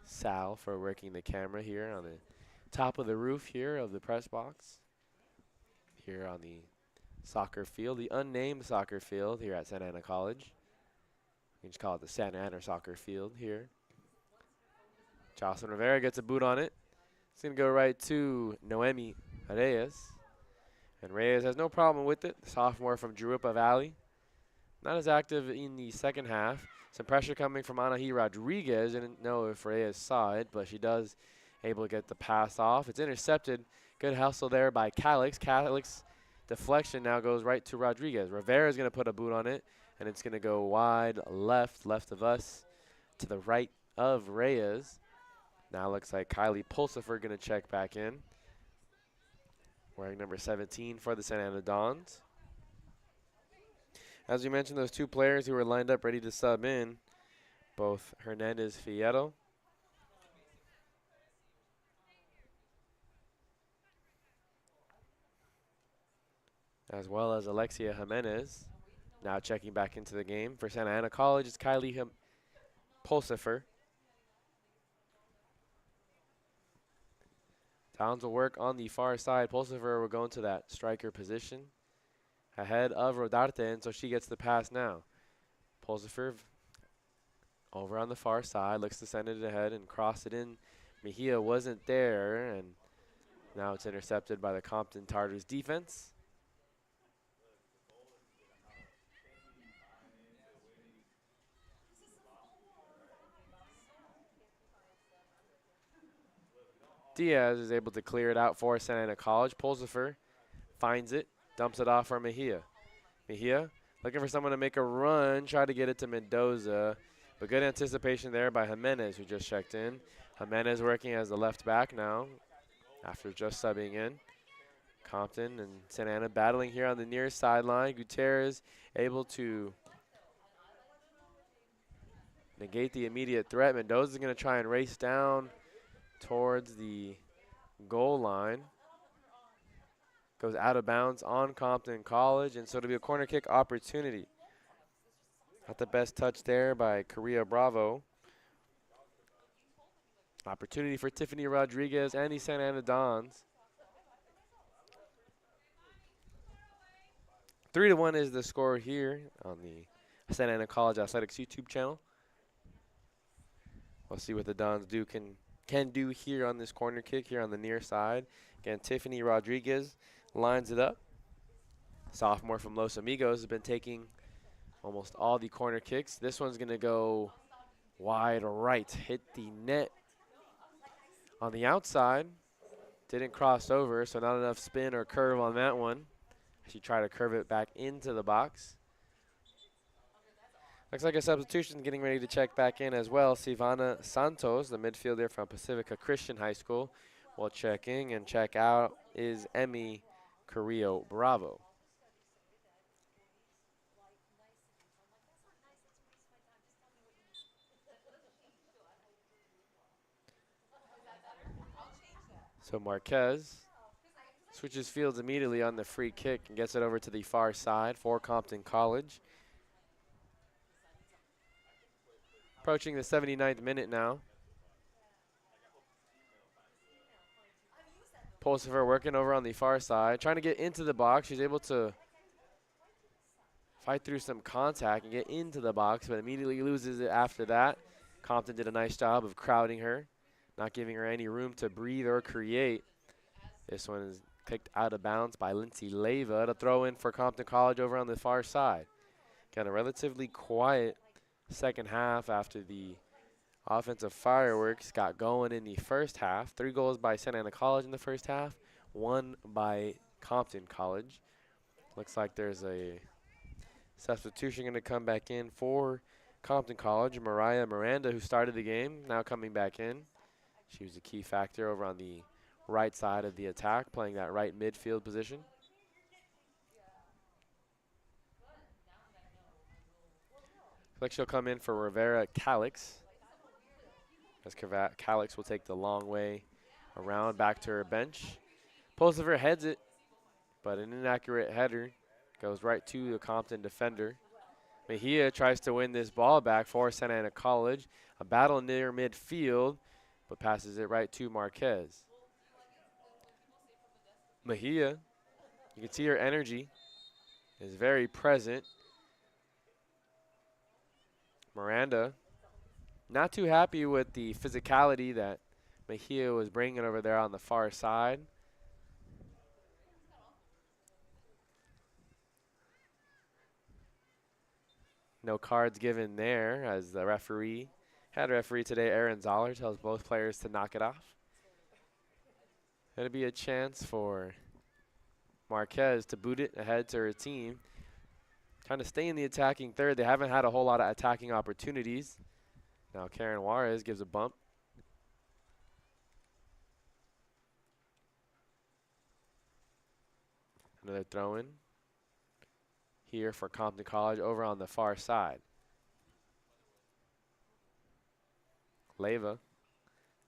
Sal for working the camera here on the top of the roof here of the press box. Here on the soccer field, the unnamed soccer field here at Santa Ana College. You can just call it the Santa Ana soccer field here. Jocelyn Rivera gets a boot on it. It's going to go right to Noemi Reyes. And Reyes has no problem with it. The sophomore from Jurupa Valley. Not as active in the second half. Some pressure coming from Anahi Rodriguez. Didn't know if Reyes saw it, but she does able to get the pass off. It's intercepted. Good hustle there by Calix. Calix deflection now goes right to Rodriguez. Rivera is going to put a boot on it, and it's going to go wide left of us to the right of Reyes. Now looks like Kylie Pulsifer going to check back in, wearing number 17 for the Santa Ana Dons. As we mentioned, those 2 players who were lined up ready to sub in, both Hernandez-Fierro as well as Alexia Jimenez. Now checking back into the game for Santa Ana College is Kylie Pulsifer. Downs will work on the far side. Pulsifer will go into that striker position ahead of Rodarte, and so she gets the pass now. Pulsifer over on the far side, looks to send it ahead and cross it in. Mejia wasn't there, and now it's intercepted by the Compton Tartars defense. Diaz is able to clear it out for Santa Ana College. Pulsifer finds it, dumps it off for Mejia. Mejia looking for someone to make a run, try to get it to Mendoza, but good anticipation there by Jimenez, who just checked in. Jimenez working as the left back now after just subbing in. Compton and Santa Ana battling here on the near sideline. Gutierrez able to negate the immediate threat. Mendoza is going to try and race down towards the goal line. Goes out of bounds on Compton College, and so it'll be a corner kick opportunity. Not the best touch there by Korea Bravo. Opportunity for Tiffany Rodriguez and the Santa Ana Dons. 3-1 is the score here on the Santa Ana College Athletics YouTube channel. We'll see what the Dons can do here on this corner kick here on the near side. Again, Tiffany Rodriguez lines it up. Sophomore from Los Amigos has been taking almost all the corner kicks. This one's going to go wide right, hit the net on the outside. Didn't cross over, so not enough spin or curve on that one. She tried to curve it back into the box. Looks like a substitution getting ready to check back in as well. Sivana Santos, the midfielder from Pacifica Christian High School, will check in, and check out is Emmy Carrillo Bravo. So Marquez switches fields immediately on the free kick and gets it over to the far side for Compton College. Approaching the 79th minute now. Pulsifer working over on the far side, trying to get into the box. She's able to fight through some contact and get into the box, but immediately loses it after that. Compton did a nice job of crowding her, not giving her any room to breathe or create. This one is kicked out of bounds by Lindsay Leva to throw in for Compton College over on the far side. Got a relatively quiet second half after the offensive fireworks got going in the first half. 3 goals by Santa Ana College in the first half, 1 by Compton College. Looks like there's a substitution going to come back in for Compton College. Mariah Miranda, who started the game, now coming back in. She was a key factor over on the right side of the attack, playing that right midfield position. Looks like she'll come in for Rivera Calix, as Calix will take the long way around back to her bench. Pulsifer heads it, but an inaccurate header goes right to the Compton defender. Mejia tries to win this ball back for Santa Ana College. A battle near midfield, but passes it right to Marquez. Mejia, you can see her energy is very present. Miranda, not too happy with the physicality that Mejia was bringing over there on the far side. No cards given there, as the referee, head referee today, Aaron Zoller, tells both players to knock it off. It'll be a chance for Marquez to boot it ahead to her team. Trying to stay in the attacking third. They haven't had a whole lot of attacking opportunities. Now Karen Juarez gives a bump. Another throw-in here for Compton College over on the far side. Leva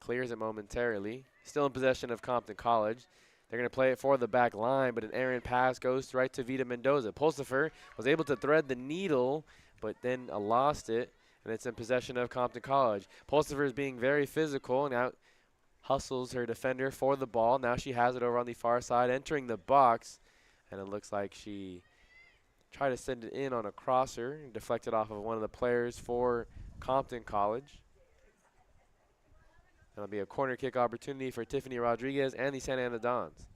clears it momentarily. Still in possession of Compton College. They're going to play it for the back line, but an errant pass goes right to Vita Mendoza. Pulsifer was able to thread the needle, but then lost it, and it's in possession of Compton College. Pulsifer is being very physical, and now hustles her defender for the ball. Now she has it over on the far side, entering the box, and it looks like she tried to send it in on a crosser and deflected off of one of the players for Compton College. That'll be a corner kick opportunity for Tiffany Rodriguez and the Santa Ana Dons.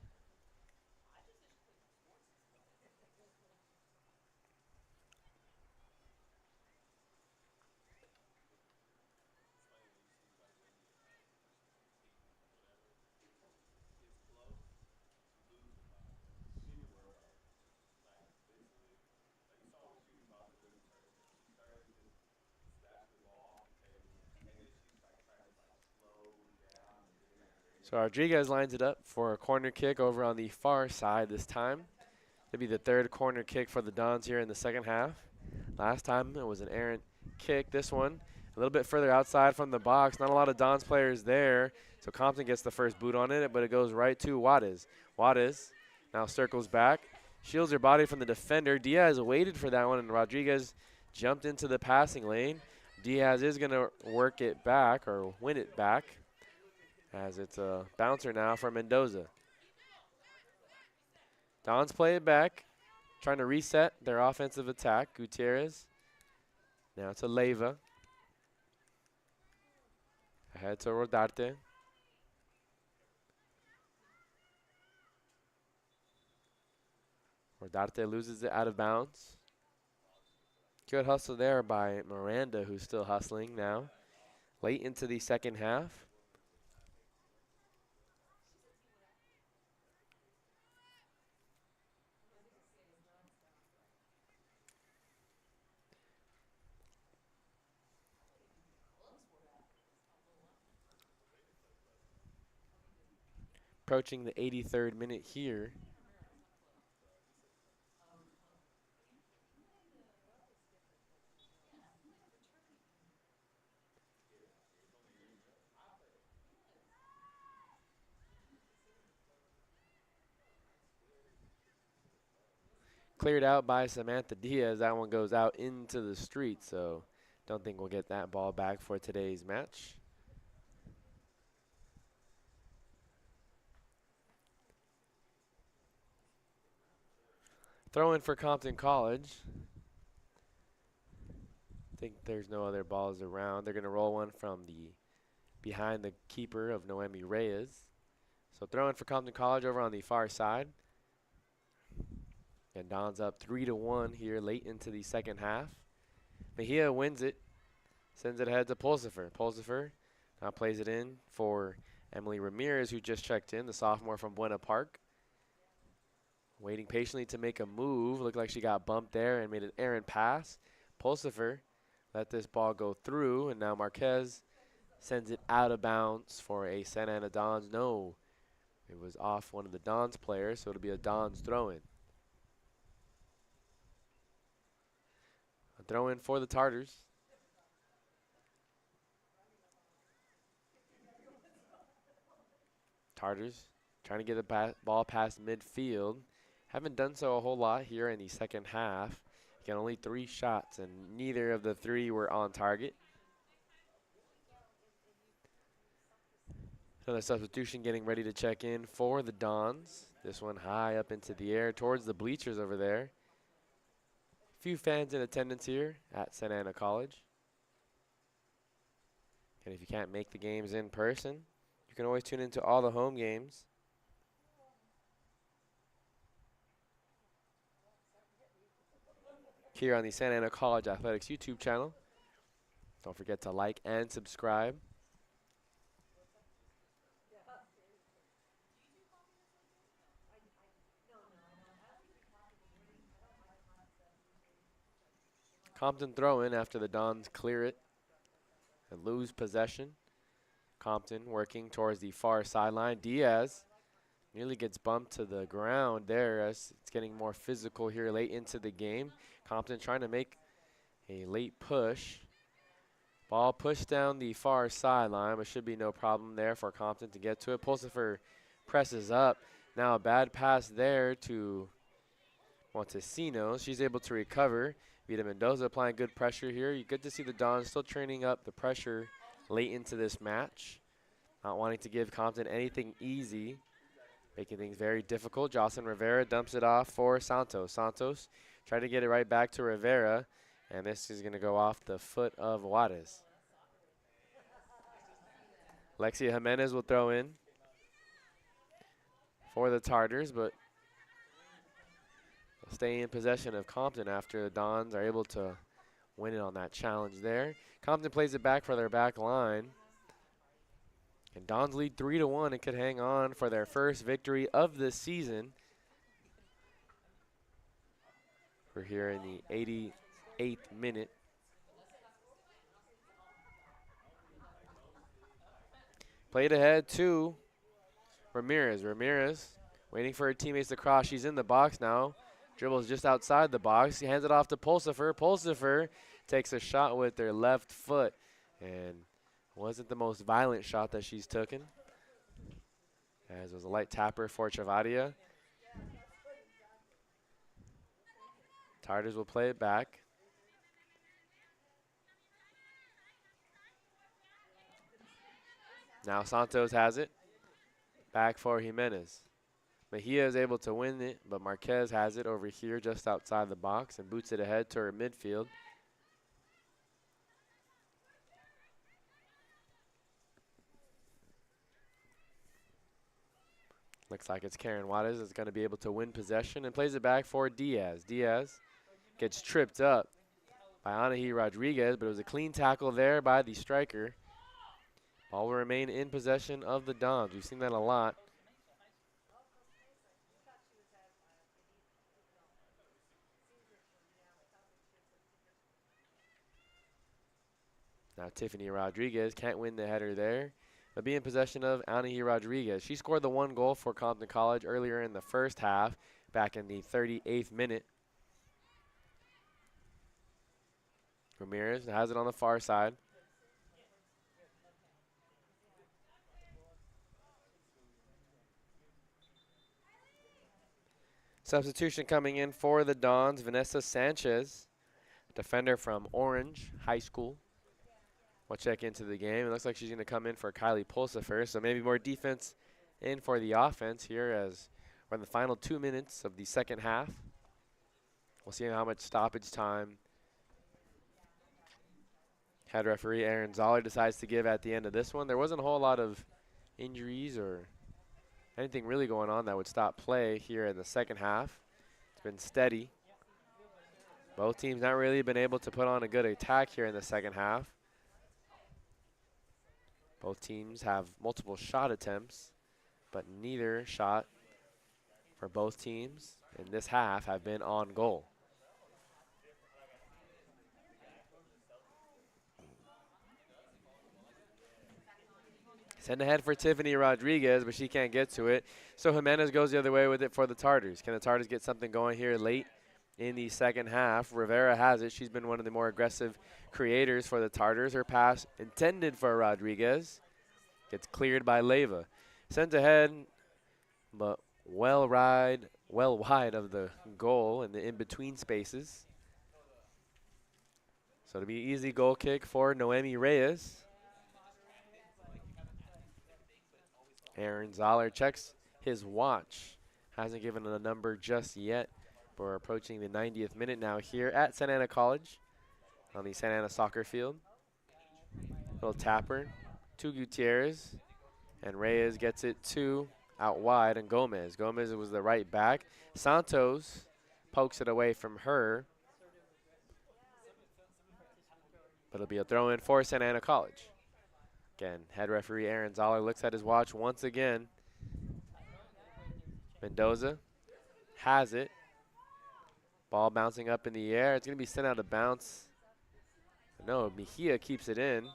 So Rodriguez lines it up for a corner kick over on the far side this time. It'll be the 3rd corner kick for the Dons here in the second half. Last time it was an errant kick. This one a little bit further outside from the box. Not a lot of Dons players there. So Compton gets the first boot on it, but it goes right to Juarez. Juarez now circles back, shields her body from the defender. Diaz waited for that one, and Rodriguez jumped into the passing lane. Diaz is going to work it back or win it back, as it's a bouncer now for Mendoza. Dons play it back, trying to reset their offensive attack. Gutierrez now to Leva. Ahead to Rodarte. Rodarte loses it out of bounds. Good hustle there by Miranda, who's still hustling now. Late into the second half. Approaching the 83rd minute here. Cleared out by Samantha Diaz. That one goes out into the street, so Don't think we'll get that ball back for today's match. Throw in for Compton College. I think there's no other balls around. They're going to roll one from the behind the keeper of Noemi Reyes. So throw in for Compton College over on the far side. And Don's up 3-1 here late into the second half. Mejia wins it, sends it ahead to Pulsifer. Pulsifer now plays it in for Emily Ramirez, who just checked in, the sophomore from Buena Park. Waiting patiently to make a move. Looked like she got bumped there and made an errant pass. Pulsifer let this ball go through, and now Marquez sends it out of bounds for a Santa Ana Dons. No, it was off one of the Dons players, so it'll be a Dons throw-in. A throw-in for the Tartars. Tartars trying to get the ball past midfield. Haven't done so a whole lot here in the second half. Again, only 3 shots, and neither of the 3 were on target. Another substitution getting ready to check in for the Dons. This one high up into the air towards the bleachers over there. Few fans in attendance here at Santa Ana College. And if you can't make the games in person, you can always tune into all the home games. Here on the Santa Ana College Athletics YouTube channel. Don't forget to like and subscribe. Compton throw in after the Dons clear it and lose possession. Compton working towards the far sideline. Diaz nearly gets bumped to the ground there as it's getting more physical here late into the game. Compton trying to make a late push. Ball pushed down the far sideline, but should be no problem there for Compton to get to it. Pulsifer presses up. Now a bad pass there to Montesino. She's able to recover. Vida Mendoza applying good pressure here. Good to see the Dons still training up the pressure late into this match. Not wanting to give Compton anything easy, making things very difficult. Jocelyn Rivera dumps it off for Santos. Santos trying to get it right back to Rivera, and this is going to go off the foot of Juarez. Alexia Jimenez will throw in for the Tartars, but they'll stay in possession of Compton after the Dons are able to win it on that challenge there. Compton plays it back for their back line. And Dons lead 3-1 and could hang on for their first victory of the season. We're here in the 88th minute. Played ahead to Ramirez. Ramirez waiting for her teammates to cross. She's in the box now. Dribbles just outside the box. He hands it off to Pulsifer. Pulsifer takes a shot with their left foot. And wasn't the most violent shot that she's taken. As it was a light tapper for Travadia. Tartars will play it back. Now Santos has it. Back for Jimenez. Mejia is able to win it, but Marquez has it over here just outside the box and boots it ahead to her midfield. Looks like it's Karen Juarez that's going to be able to win possession and plays it back for Diaz. Diaz gets tripped up by Anahi Rodriguez, but it was a clean tackle there by the striker. Ball will remain in possession of the Dons. We've seen that a lot. Now Tiffany Rodriguez can't win the header there, but be in possession of Anahi Rodriguez. She scored the 1 goal for Compton College earlier in the first half, back in the 38th minute. Ramirez has it on the far side. Substitution coming in for the Dons, Vanessa Sanchez defender from Orange High School will check into the game. It looks like she's going to come in for Kylie Pulsifer, so maybe more defense in for the offense here as we're in the final 2 minutes of the second half. We'll see how much stoppage time head referee Aaron Zoller decides to give at the end of this one. There wasn't a whole lot of injuries or anything really going on that would stop play here in the second half. It's been steady. Both teams not really been able to put on a good attack here in the second half. Both teams have multiple shot attempts, but neither shot for both teams in this half have been on goal. Send ahead for Tiffany Rodriguez, but she can't get to it. So Jimenez goes the other way with it for the Tartars. Can the Tartars get something going here late in the second half? Rivera has it. She's been one of the more aggressive creators for the Tartars. Her pass intended for Rodriguez gets cleared by Leyva. Sent ahead, but well wide of the goal in the in-between spaces. So it'll be an easy goal kick for Noemi Reyes. Aaron Zoller checks his watch. Hasn't given a number just yet. But we're approaching the 90th minute now here at Santa Ana College on the Santa Ana soccer field. Little tapper to Gutierrez. And Reyes gets it to out wide and Gomez. Gomez was the right back. Santos pokes it away from her. But it'll be a throw in for Santa Ana College. Again, head referee Aaron Zoller looks at his watch once again. Mendoza has it. Ball bouncing up in the air. It's going to be sent out of bounds. No, Mejia keeps it in.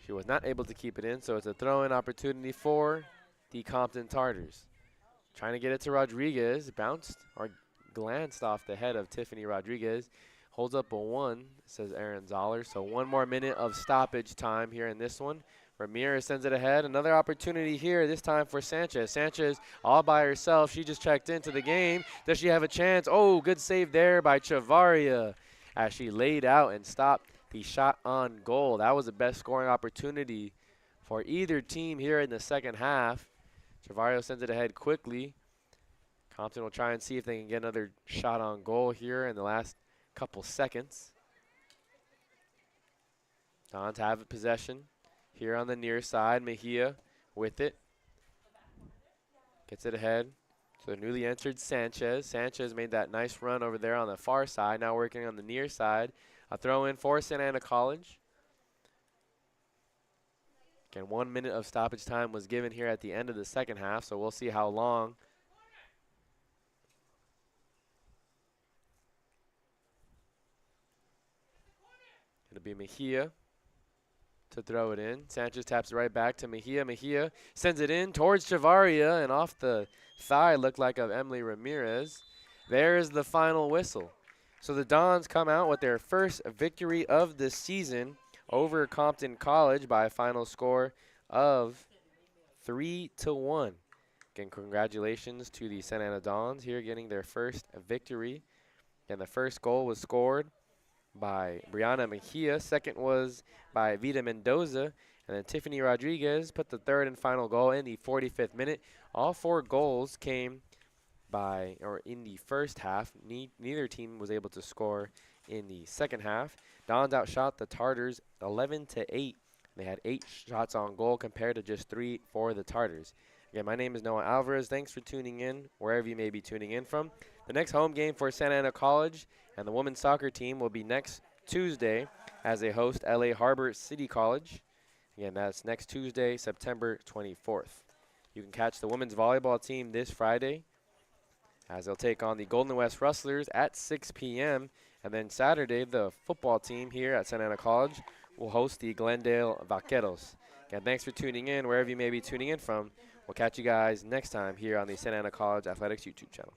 She was not able to keep it in, so it's a throw-in opportunity for the Compton Tartars. Trying to get it to Rodriguez. Bounced or glanced off the head of Tiffany Rodriguez. Holds up a 1, says Aaron Zoller. So 1 more minute of stoppage time here in this one. Ramirez sends it ahead. Another opportunity here, this time for Sanchez. Sanchez all by herself. She just checked into the game. Does she have a chance? Oh, good save there by Chavaria as she laid out and stopped the shot on goal. That was the best scoring opportunity for either team here in the second half. Chavaria sends it ahead quickly. Compton will try and see if they can get another shot on goal here in the last couple seconds. Dons have possession here on the near side. Mejia with it. Gets it ahead to the newly entered Sanchez. Sanchez made that nice run over there on the far side. Now working on the near side. A throw in for Santa Ana College. Again, 1 minute of stoppage time was given here at the end of the second half, so we'll see how long. It'll be Mejia to throw it in. Sanchez taps it right back to Mejia. Mejia sends it in towards Chavaria, and off the thigh looked like of Emily Ramirez. There's the final whistle. So the Dons come out with their first victory of the season over Compton College by a final score of 3-1. Again, congratulations to the Santa Ana Dons here getting their first victory. And the first goal was scored by Brianna Mejia. Second was by Vida Mendoza. And then Tiffany Rodriguez put the third and final goal in the 45th minute. All 4 goals came in the first half. Neither team was able to score in the second half. Dons outshot the Tartars 11-8. They had 8 shots on goal compared to just 3 for the Tartars. Again, my name is Noah Alvarez. Thanks for tuning in wherever you may be tuning in from. The next home game for Santa Ana College and the women's soccer team will be next Tuesday as they host LA Harbor City College. Again, that's next Tuesday, September 24th. You can catch the women's volleyball team this Friday as they'll take on the Golden West Rustlers at 6 p.m. And then Saturday, the football team here at Santa Ana College will host the Glendale Vaqueros. Again, thanks for tuning in wherever you may be tuning in from. We'll catch you guys next time here on the Santa Ana College Athletics YouTube channel.